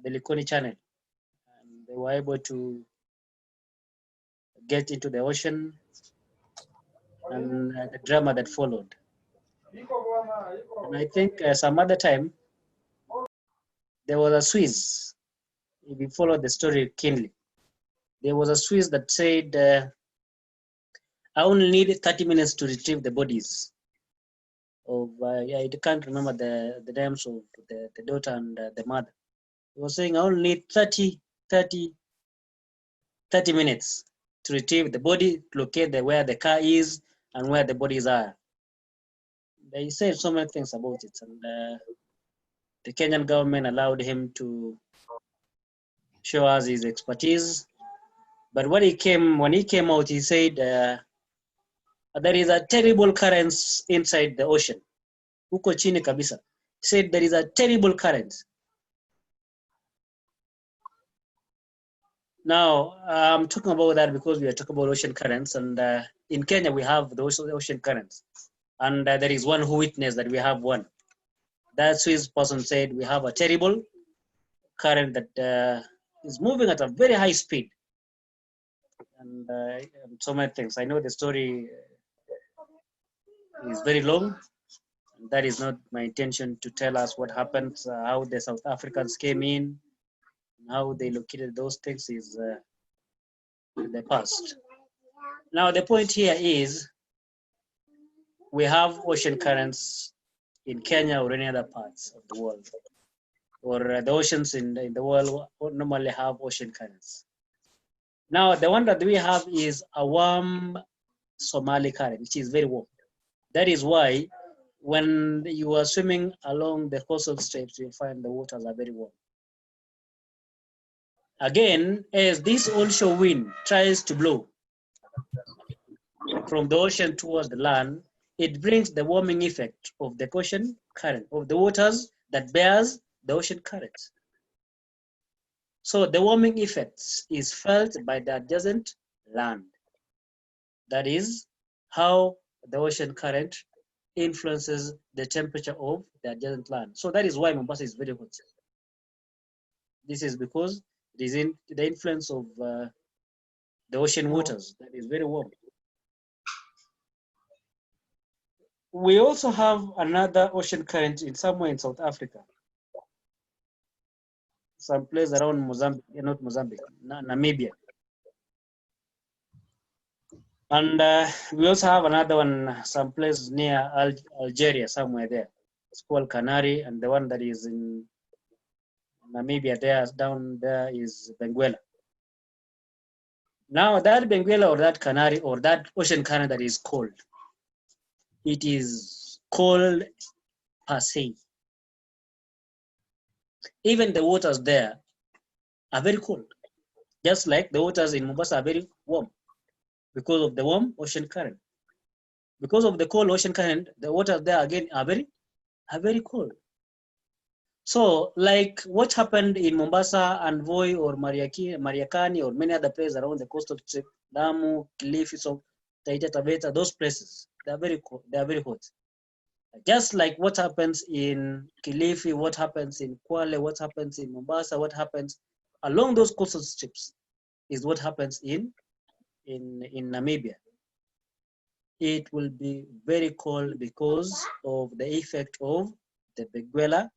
the Likoni channel. And they were able to get into the ocean and the drama that followed. And I think some other time, there was a Swiss, if you follow the story keenly, there was a Swiss that said, I only need 30 minutes to retrieve the bodies of, I can't remember the names of the daughter and the mother. He was saying, I only need 30 minutes to retrieve the body, to locate where the car is and where the bodies are. They said so many things about it, and the Kenyan government allowed him to show us his expertise. But when he came out, he said there is a terrible current inside the ocean. Huko chini kabisa. He said there is a terrible current. Now, I'm talking about that because we are talking about ocean currents, and in Kenya we have the ocean currents. And there is one who witnessed that we have one. That Swiss person said we have a terrible current that is moving at a very high speed. And so many things. I know the story is very long. And that is not my intention to tell us what happened, how the South Africans came in, how they located those things is in the past. Now the point here is we have ocean currents in Kenya or any other parts of the world, or the oceans in the world normally have ocean currents. Now the one that we have is a warm Somali current, which is very warm. That is why when you are swimming along the coastal strips, you find the waters are very warm. Again, as this onshore wind tries to blow from the ocean towards the land, it brings the warming effect of the ocean current, of the waters that bears the ocean current. So the warming effects is felt by the adjacent land. That is how the ocean current influences the temperature of the adjacent land. So that is why Mombasa is very hot. This is because it is in the influence of the ocean waters that is very warm. We also have another ocean current in somewhere in South Africa, some place around Mozambique, not Mozambique, Namibia. And we also have another one, some place near Algeria, somewhere there. It's called Canary, and the one that is in Namibia there, down there is Benguela. Now that Benguela or that Canary or that ocean current that is cold, it is cold per se. Even the waters there are very cold, just like the waters in Mombasa are very warm because of the warm ocean current. Because of the cold ocean current, the waters there again are very cold. So, like what happened in Mombasa and Voi or Mariakani or many other places around the coastal strip, Lamu, Kilifi, so Taita Taveta, those places, they are very cold, they are very hot. Just like what happens in Kilifi, what happens in Kwale, what happens in Mombasa, what happens along those coastal strips is what happens in Namibia. It will be very cold because of the effect of the Benguela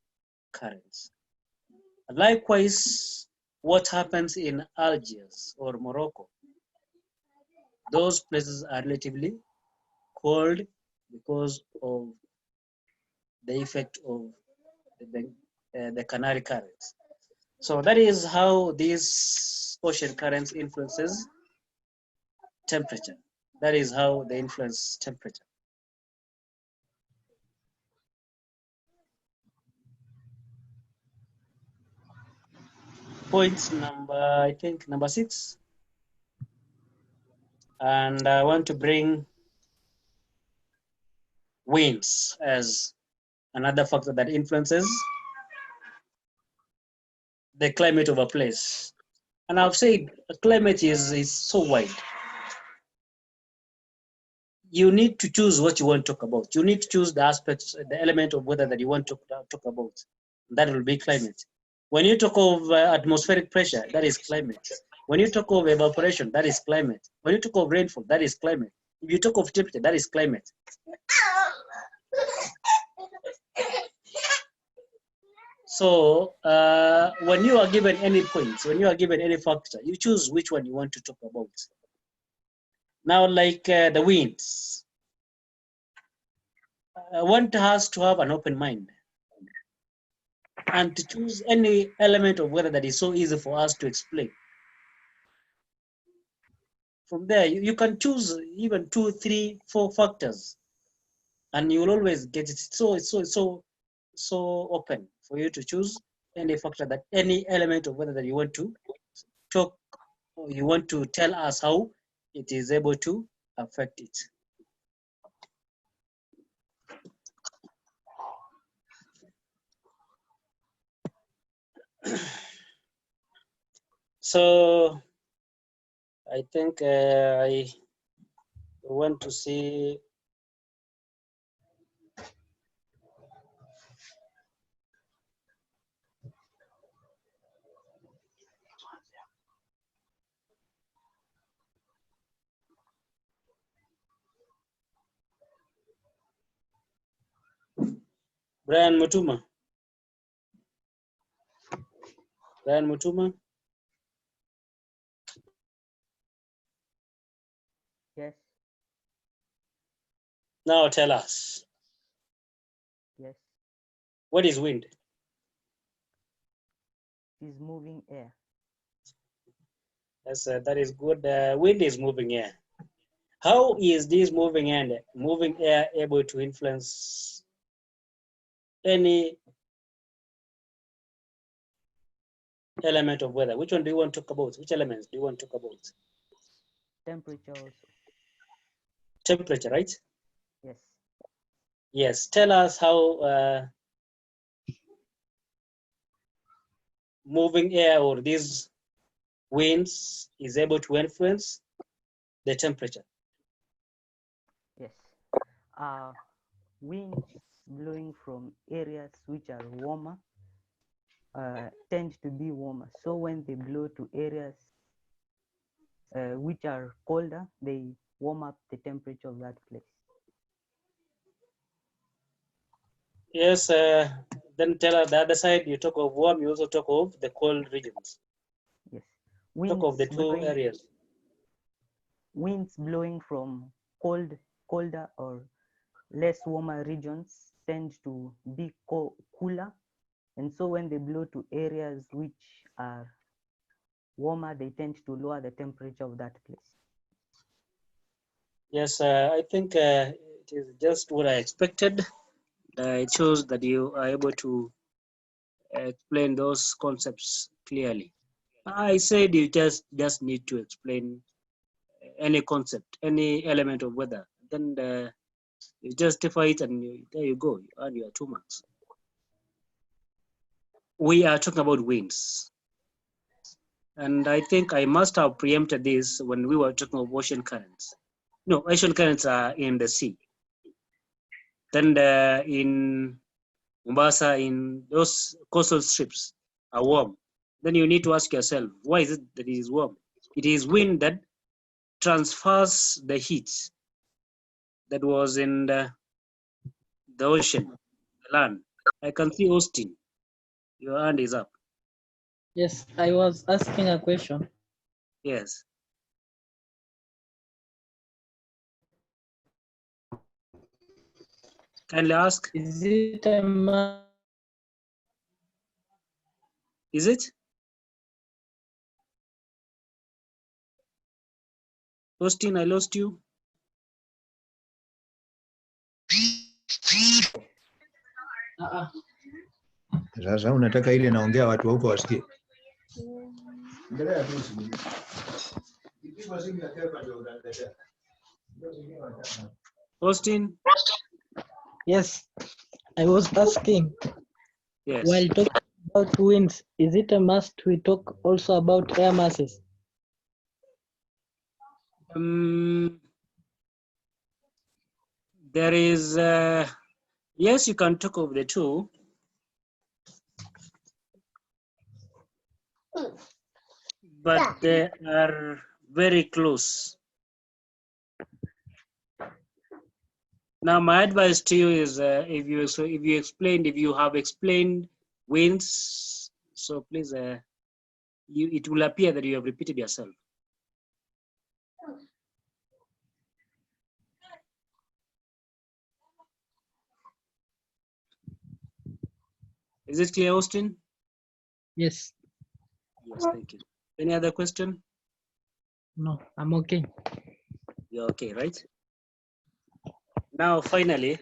currents. Likewise, what happens in Algiers or Morocco, those places are relatively cold because of the effect of the Canary currents. So that is how these ocean currents influences temperature. That is how they influence temperature. Point number, I think number 6. And I want to bring winds as another factor that influences the climate of a place. And I've said climate is so wide. You need to choose what you want to talk about. You need to choose the aspects, the element of weather that you want to talk about. That will be climate. When you talk of atmospheric pressure, that is climate. When you talk of evaporation, that is climate. When you talk of rainfall, that is climate. If you talk of temperature, that is climate. So when you are given any points, when you are given any factor, you choose which one you want to talk about. Now, like the winds, one has to have an open mind and to choose any element of weather that is so easy for us to explain. From there, you can choose even 2, 3, 4 factors, and you will always get it. So open for you to choose any factor, that any element of weather that you want to talk, or you want to tell us how it is able to affect it. So I think I want to see Brian Mutuma. Brian Mutuma. Yes. Now tell us. Yes. What is wind? It is moving air. Yes, that is good. Wind is moving air. How is this moving air able to influence any element of weather? Which one do you want to talk about? Which elements do you want to talk about? Temperature also. Temperature, right? Yes. Yes. Tell us how moving air or these winds is able to influence the temperature. Yes. Winds blowing from areas which are warmer tend to be warmer. So when they blow to areas which are colder, they warm up the temperature of that place. Yes, then tell us the other side. You talk of warm, you also talk of the cold regions. Yes. Talk of the two areas. Winds blowing from colder or less warmer regions tend to be cooler. And so when they blow to areas which are warmer, they tend to lower the temperature of that place. Yes, I think it is just what I expected. It shows that you are able to explain those concepts clearly. I said you just need to explain any concept, any element of weather. Then you justify it, and there you go. You earn your 2 marks. We are talking about winds. And I think I must have preempted this when we were talking of ocean currents. No, ocean currents are in the sea. Then in Mombasa, in those coastal strips are warm. Then you need to ask yourself, why is it that it is warm? It is wind that transfers the heat that was in the ocean, the land. I can see Austin. Your hand is up. Yes, I was asking a question. Yes. Kindly ask. Is it a Is it? Austin, I lost you. Sasa unataka ile naongea watu huko wasikie. Austin? Yes, I was asking. Yes. While talking about winds, is it a must we talk also about air masses? There is, yes, you can talk of the two. But they are very close. Now, my advice to you is if you have explained winds, so please, it will appear that you have repeated yourself. Is it clear, Austin? Yes. Yes, thank you. Any other question? No, I'm okay. You're okay, right? Now, finally,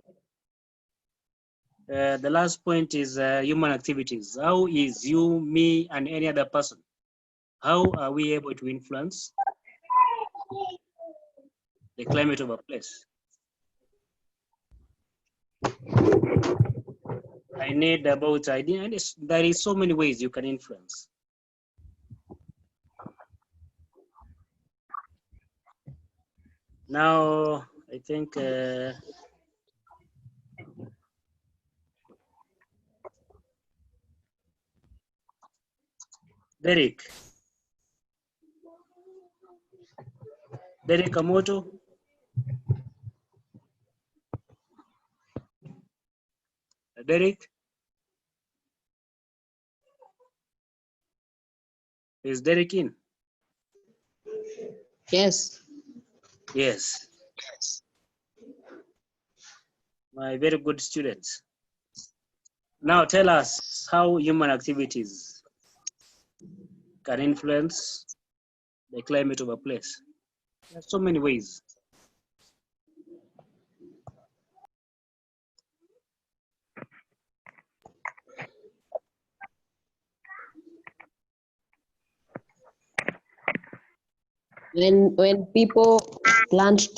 the last point is human activities. How is you, me, and any other person? How are we able to influence the climate of a place? I need about idea, and there is so many ways you can influence. Now, I think Derek Amoto. Derek? Is Derek in? Yes. Yes. My very good students. Now tell us how human activities can influence the climate of a place. There's so many ways. When people plant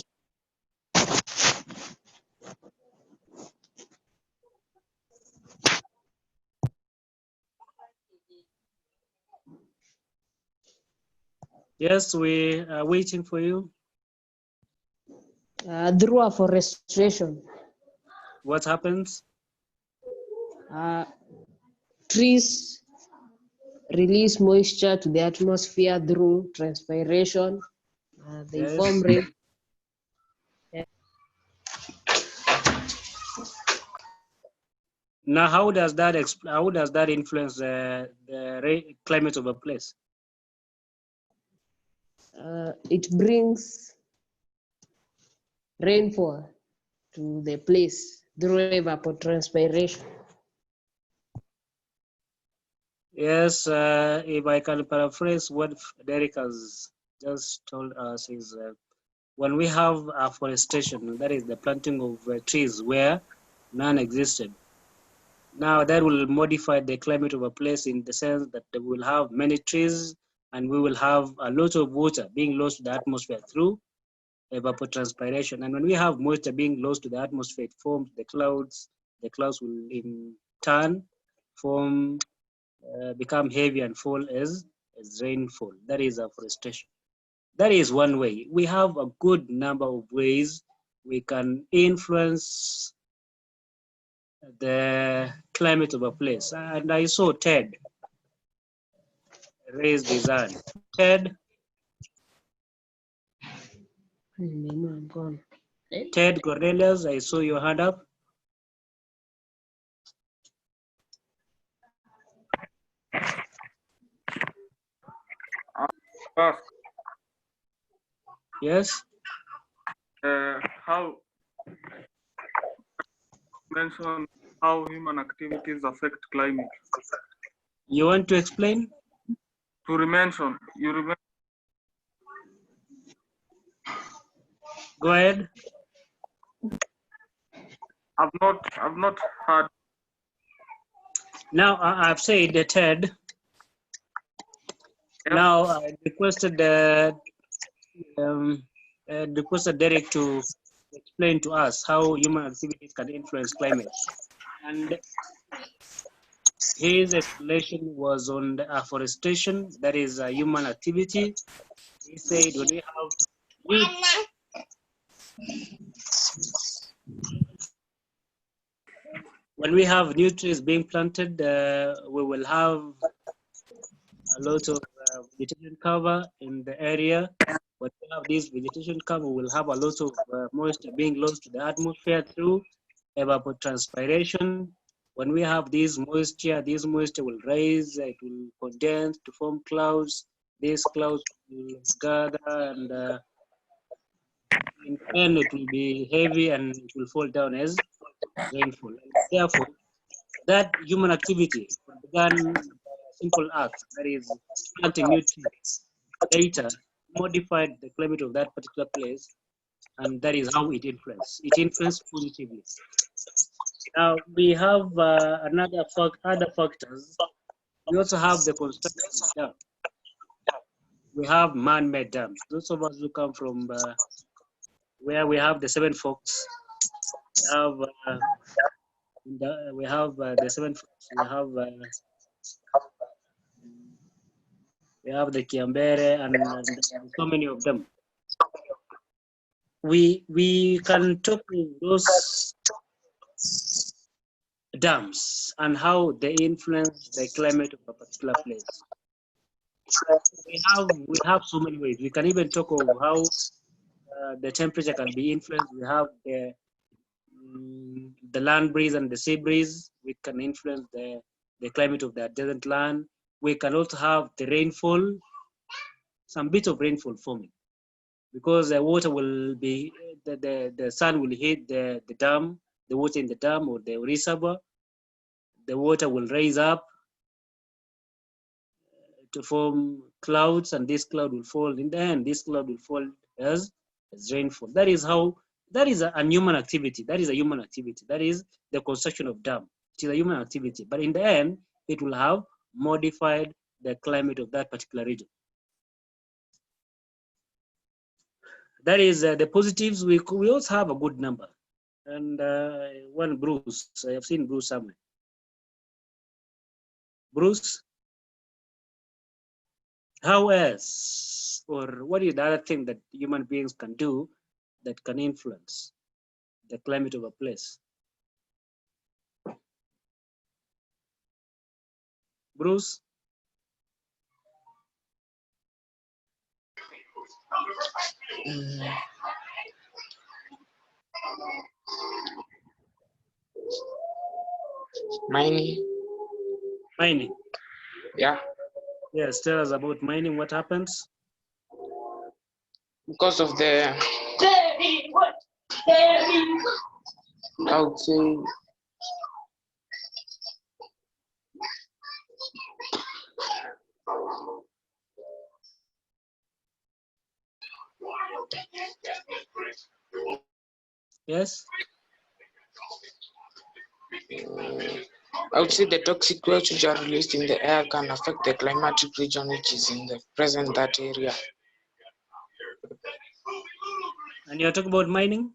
Yes, we are waiting for you. through afforestation, What happens? trees release moisture to the atmosphere through transpiration. They Yes. form rain. Now, how does that influence the climate of a place? It brings rainfall to the place through evapotranspiration. Yes, if I can paraphrase what Derek has just told us is when we have afforestation, that is the planting of trees where none existed. Now that will modify the climate of a place in the sense that we will have many trees and we will have a lot of water being lost to the atmosphere through evapotranspiration. And when we have moisture being lost to the atmosphere, it forms the clouds. The clouds will in turn form, become heavy and fall as rainfall. That is afforestation. That is one way. We have a good number of ways we can influence the climate of a place. And I saw Ted raised his hand. Ted, Ted Cornelius, I saw your hand up. Ask, Yes. how mention how human activities affect climate. You want to explain? To mention, you remember? Go ahead. I've not heard. Now I've said the Ted. Yep. Now I requested requested Derek to explain to us how human activities can influence climate. And his explanation was on the afforestation, that is a human activity. He said when we have new trees being planted, we will have a lot of vegetation cover in the area. When we have this vegetation cover, we'll have a lot of moisture being lost to the atmosphere through evapotranspiration. When we have this moisture will rise, it will condense to form clouds. These clouds will gather and in turn it will be heavy and it will fall down as rainfall. And therefore, that human activity began by a simple act, that is planting new trees, later modified the climate of that particular place, and that is how it influenced. It influenced positively. Now we have other factors. We also have the construction of dams. We have man-made dams. Those of us who come from where we have the Seven Forks, we have the Seven Forks. We have the Kiambere and so many of them. We can talk of those dams and how they influence the climate of a particular place. We have so many ways. We can even talk of how the temperature can be influenced. We have the land breeze and the sea breeze. We can influence the climate of the desert land. We can also have the rainfall, some bit of rainfall forming, because the water will be, the sun will hit the dam, the water in the dam or the reservoir. The water will raise up to form clouds, and this cloud will fall in the end. This cloud will fall as rainfall. That is a human activity. That is a human activity. That is the construction of dam. It is a human activity. But in the end, it will have modified the climate of that particular region. That is the positives. We also have a good number. And one Bruce, I have seen Bruce somewhere. Bruce, how else, or what is the other thing that human beings can do that can influence the climate of a place? Bruce? Mining. Yeah. Yes, tell us about mining. What happens? Because of the, I would say, yes. I would say the toxic waste which are released in the air can affect the climatic region which is in the present that area. And you're talking about mining?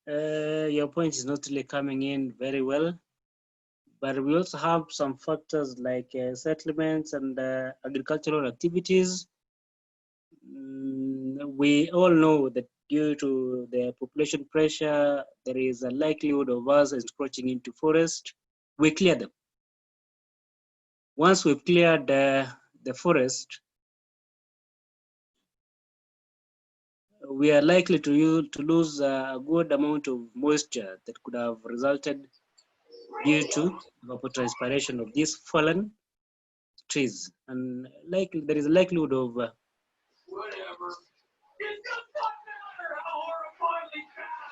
Your point is not really coming in very well, but we also have some factors like settlements and agricultural activities We all know that due to the population pressure, there is a likelihood of us encroaching into forest. We clear them. Once we've cleared the forest, we are likely to lose a good amount of moisture that could have resulted due to evapotranspiration of these fallen trees. And there is a likelihood of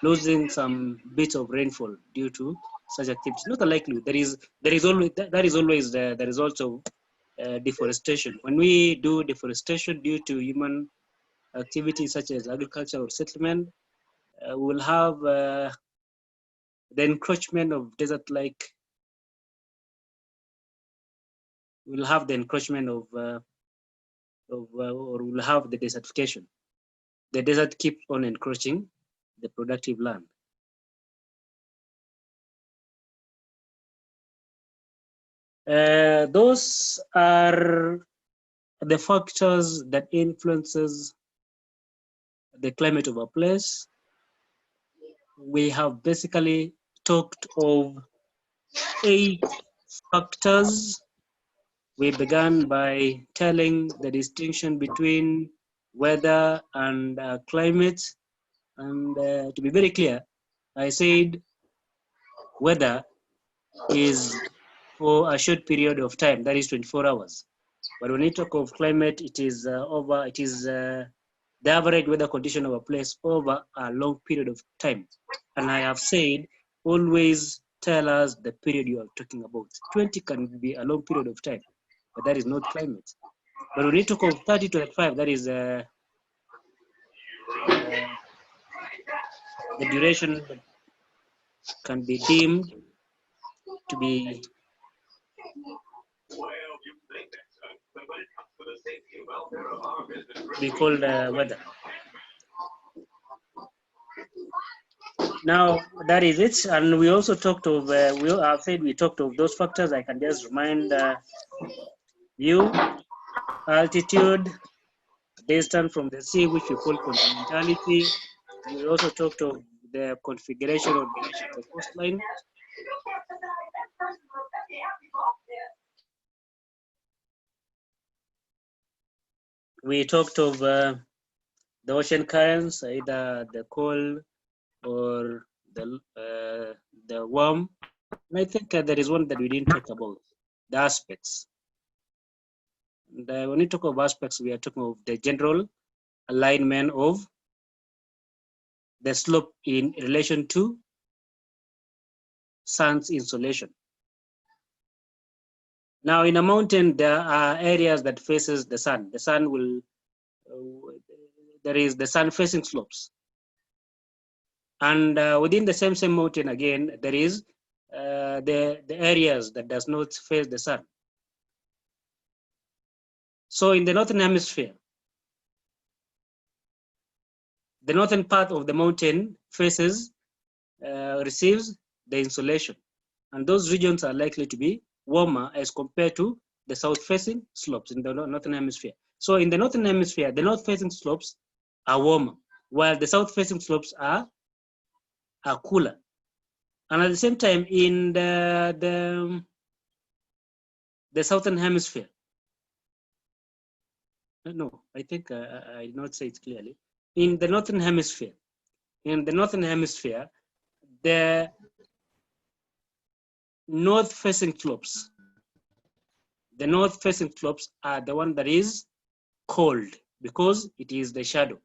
losing some bits of rainfall due to such activities. Not a likelihood. There is always the result of deforestation. When we do deforestation due to human activities such as agriculture or settlement, we will have the encroachment of desert-like. We'll have the encroachment of or we'll have the desertification. The desert keeps on encroaching the productive land. Those are the factors that influences the climate of a place. We have basically talked of 8 factors. We began by telling the distinction between weather and climate. And to be very clear, I said weather is for a short period of time, that is 24 hours. But when we talk of climate, it is the average weather condition of a place over a long period of time. And I have said, always tell us the period you are talking about. 20 can be a long period of time, but that is not climate. But when we talk of 30 to 35, that is the duration that can be deemed to be called weather. Now that is it, and we also talked of we talked of those factors. I can just remind you: altitude, distance from the sea, which we call continentality. We also talked of the configuration of the coastline. We talked of the ocean currents, either the cold or the warm. And I think there is one that we didn't talk about, the aspects. And when we talk of aspects, we are talking of the general alignment of the slope in relation to sun's insolation. Now, in a mountain, there are areas that faces the sun. The sun will, there is the sun-facing slopes. And within the same mountain, again, there is the areas that does not face the sun. So in the northern hemisphere, the northern part of the mountain receives the insolation. And those regions are likely to be warmer as compared to the south-facing slopes in the northern hemisphere. So in the northern hemisphere, the north-facing slopes are warmer, while the south-facing slopes are cooler. And at the same time, in the southern hemisphere, no, I think I did not say it clearly. In the northern hemisphere, the north-facing slopes, are the one that is cold because it is the shadow.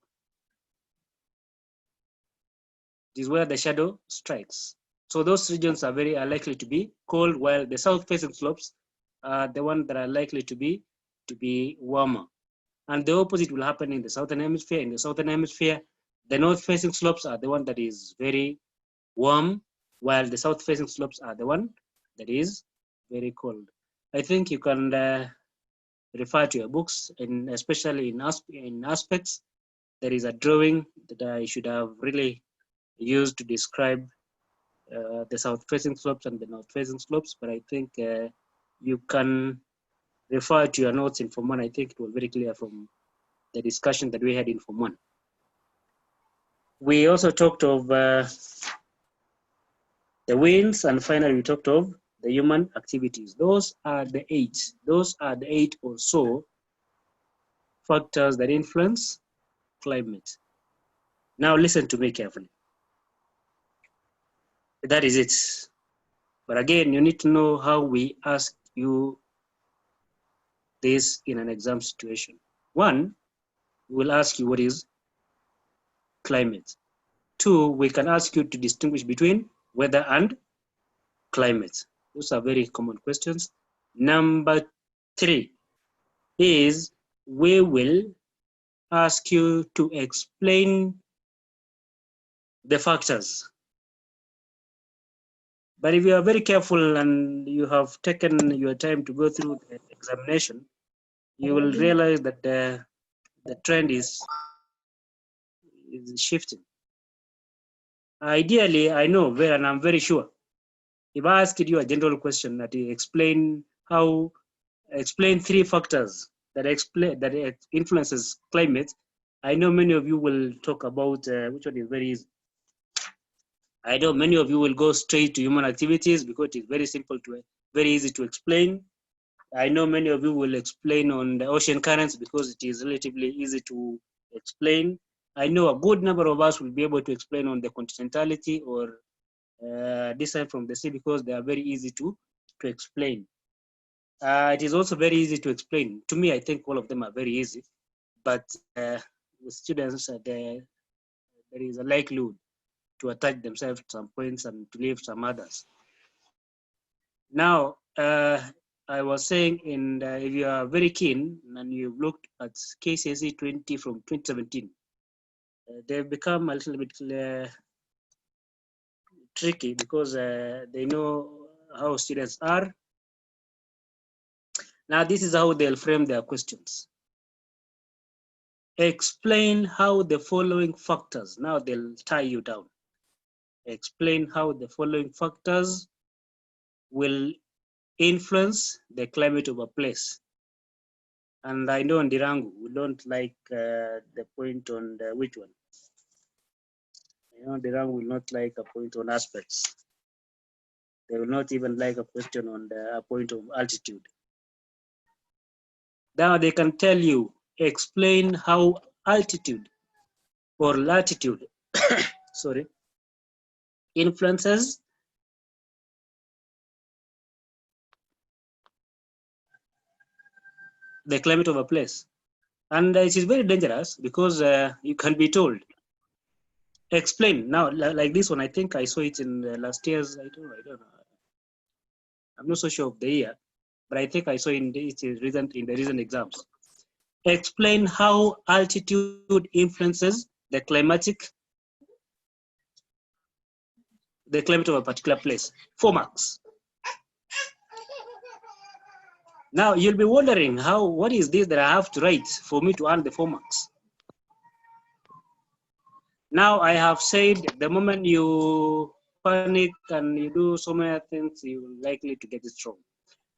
It is where the shadow strikes. So those regions are likely to be cold, while the south-facing slopes are the ones that are likely to be warmer. And the opposite will happen in the southern hemisphere. In the southern hemisphere, the north-facing slopes are the one that is very warm, while the south-facing slopes are the one that is very cold. I think you can refer to your books, and especially in aspects, there is a drawing that I should have really used to describe the south-facing slopes and the north-facing slopes, but I think you can refer to your notes in Form 1. I think it was very clear from the discussion that we had in Form 1. We also talked of the winds, and finally we talked of the human activities. Those are the eight or so factors that influence climate. Now listen to me carefully. That is it. But again, you need to know how we ask you this in an exam situation. One, we'll ask you what is climate. Two, we can ask you to distinguish between weather and climate. Those are very common questions. Number three is we will ask you to explain the factors. But if you are very careful and you have taken your time to go through the examination, you will realize that the trend is shifting. Ideally, I know, and I'm very sure, if I asked you a general question that you explain three factors that influences climate, I know many of you will talk about which one is very easy. I know many of you will go straight to human activities because it's very easy to explain. I know many of you will explain on the ocean currents because it is relatively easy to explain. I know a good number of us will be able to explain on the continentality or descent from the sea because they are very easy to explain. It is also very easy to explain. To me, I think all of them are very easy, but with students, there is a likelihood to attach themselves to some points and to leave some others. Now, I was saying, if you are very keen and you've looked at KCSE 20 from 2017, they've become a little bit tricky because they know how students are. Now, this is how they'll frame their questions. Explain how the following factors, now they'll tie you down. Explain how the following factors will influence the climate of a place. And I know in Dirangu, we don't like the point on which one. Dirangu will not like a point on aspects. They will not even like a question on a point of altitude. Now they can tell you, explain how altitude or latitude, sorry, influences the climate of a place. And it is very dangerous because you can be told, explain. Now, like this one, I think I saw it in last year's, I don't know. I'm not so sure of the year, but I think I saw in the recent exams. Explain how altitude influences the climate of a particular place. 4 marks. Now you'll be wondering what is this that I have to write for me to earn the 4 marks? Now I have said the moment you panic and you do so many things, you're likely to get it wrong.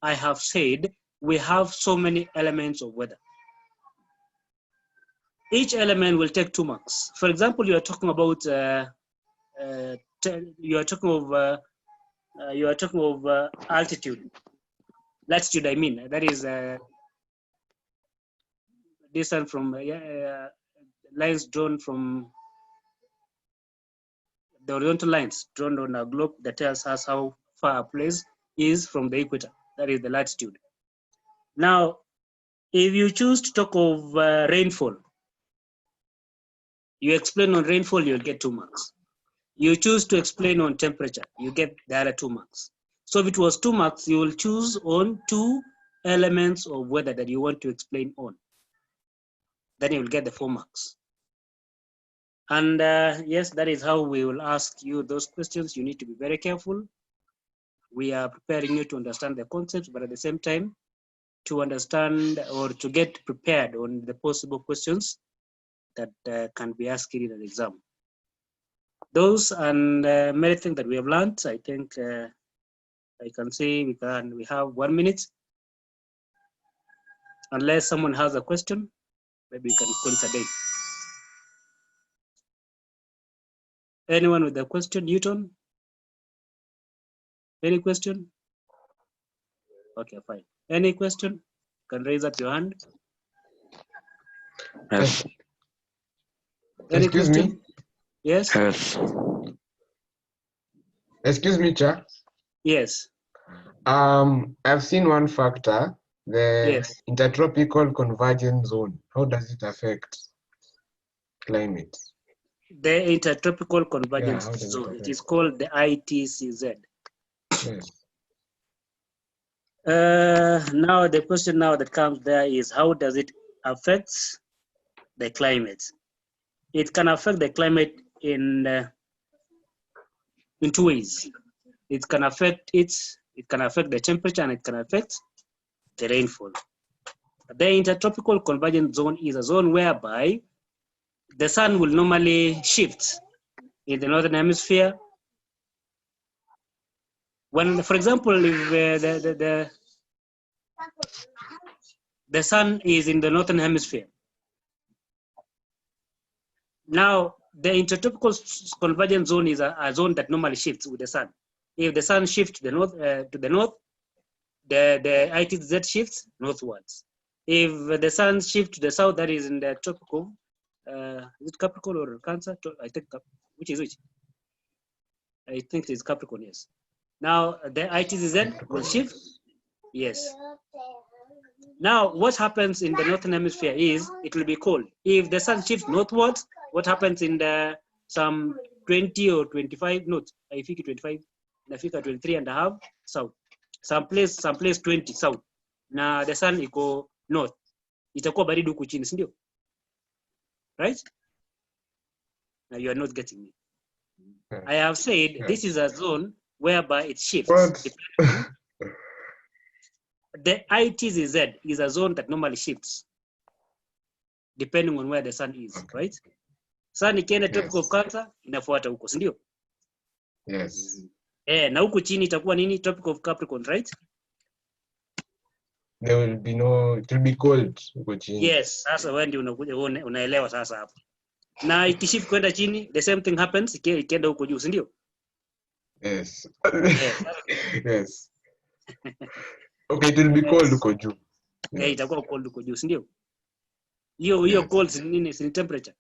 I have said we have so many elements of weather. Each element will take 2 marks. For example, you are talking about altitude, latitude. I mean, that is distance from lines drawn from the horizontal lines drawn on a globe that tells us how far a place is from the equator. That is the latitude. Now, if you choose to talk of rainfall, you explain on rainfall, you'll get 2 marks. You choose to explain on temperature, you get the other 2 marks. So if it was 2 marks, you will choose on 2 elements of weather that you want to explain on. Then you will get the 4 marks. And yes, that is how we will ask you those questions. You need to be very careful. We are preparing you to understand the concepts, but at the same time, to understand or to get prepared on the possible questions that can be asked in an exam. Those and many things that we have learned, I think I can say we have 1 minute. Unless someone has a question. Maybe you can call it a day. Anyone with a question, Newton? Any question? Okay, fine. Any question? You can raise up your hand. Yes. Any Excuse question? me. Yes? Yes. Excuse me, Chair. Yes. I've seen one factor, the Yes. intertropical convergence zone. How does it affect climate? The intertropical convergence how does it zone. It affect? is called the ITCZ. Yes. Now the question now that comes there is, how does it affect the climate? It can affect the climate in two ways. It can affect the temperature, and it can affect the rainfall. The intertropical convergence zone is a zone whereby the sun will normally shift in the northern hemisphere. When, for example, if the sun is in the northern hemisphere, now the intertropical convergence zone is a zone that normally shifts with the sun. If the sun shifts to the north, the ITZ shifts northwards. If the sun shifts to the south, that is in the tropical, is it Capricorn or Cancer? I think, which is which? I think it is Capricorn, yes. Now the ITZ will shift, yes. Now what happens in the northern hemisphere is it will be cold. If the sun shifts northwards, what happens in the some 20 or 25, not, I think 25, I think 23 and a half south. Some place 20 south. Na the sun iko north. Itakuwa baridi huku chini, si ndio? Right? Now you are not getting me. I have said this is a zone whereby it shifts. The ITZZ is a zone that normally shifts depending on where the sun is, right? Sun ikienda tropical of Cancer inafuata huko, si ndio? Yes. Na huku chini itakuwa nini? Tropical of Capricorn, right? There will be no, it will be cold huko chini. Yes, sasa wewe ndio unakuja unaelewa sasa hapo. Na ikishift kwenda chini, the same thing happens ikienda huko juu, si ndio? Yes. Yes. Okay, it will be cold huko juu. Yes. Itakuwa cold huko juu, si ndio? Hiyo cold si nini? Si temperature.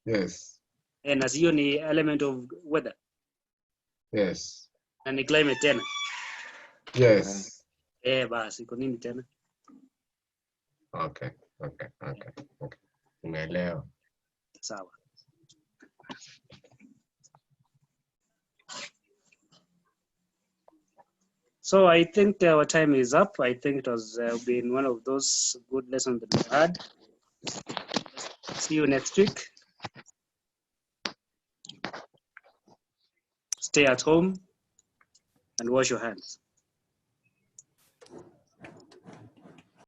Yes. Na hiyo ni element of weather. Yes. Na ni climate tena. Yes. Basi iko nini tena? Okay. Umeelewa. Sawa. So I think our time is up. I think it has been one of those good lessons that we've had. See you next week. Stay at home and wash your hands.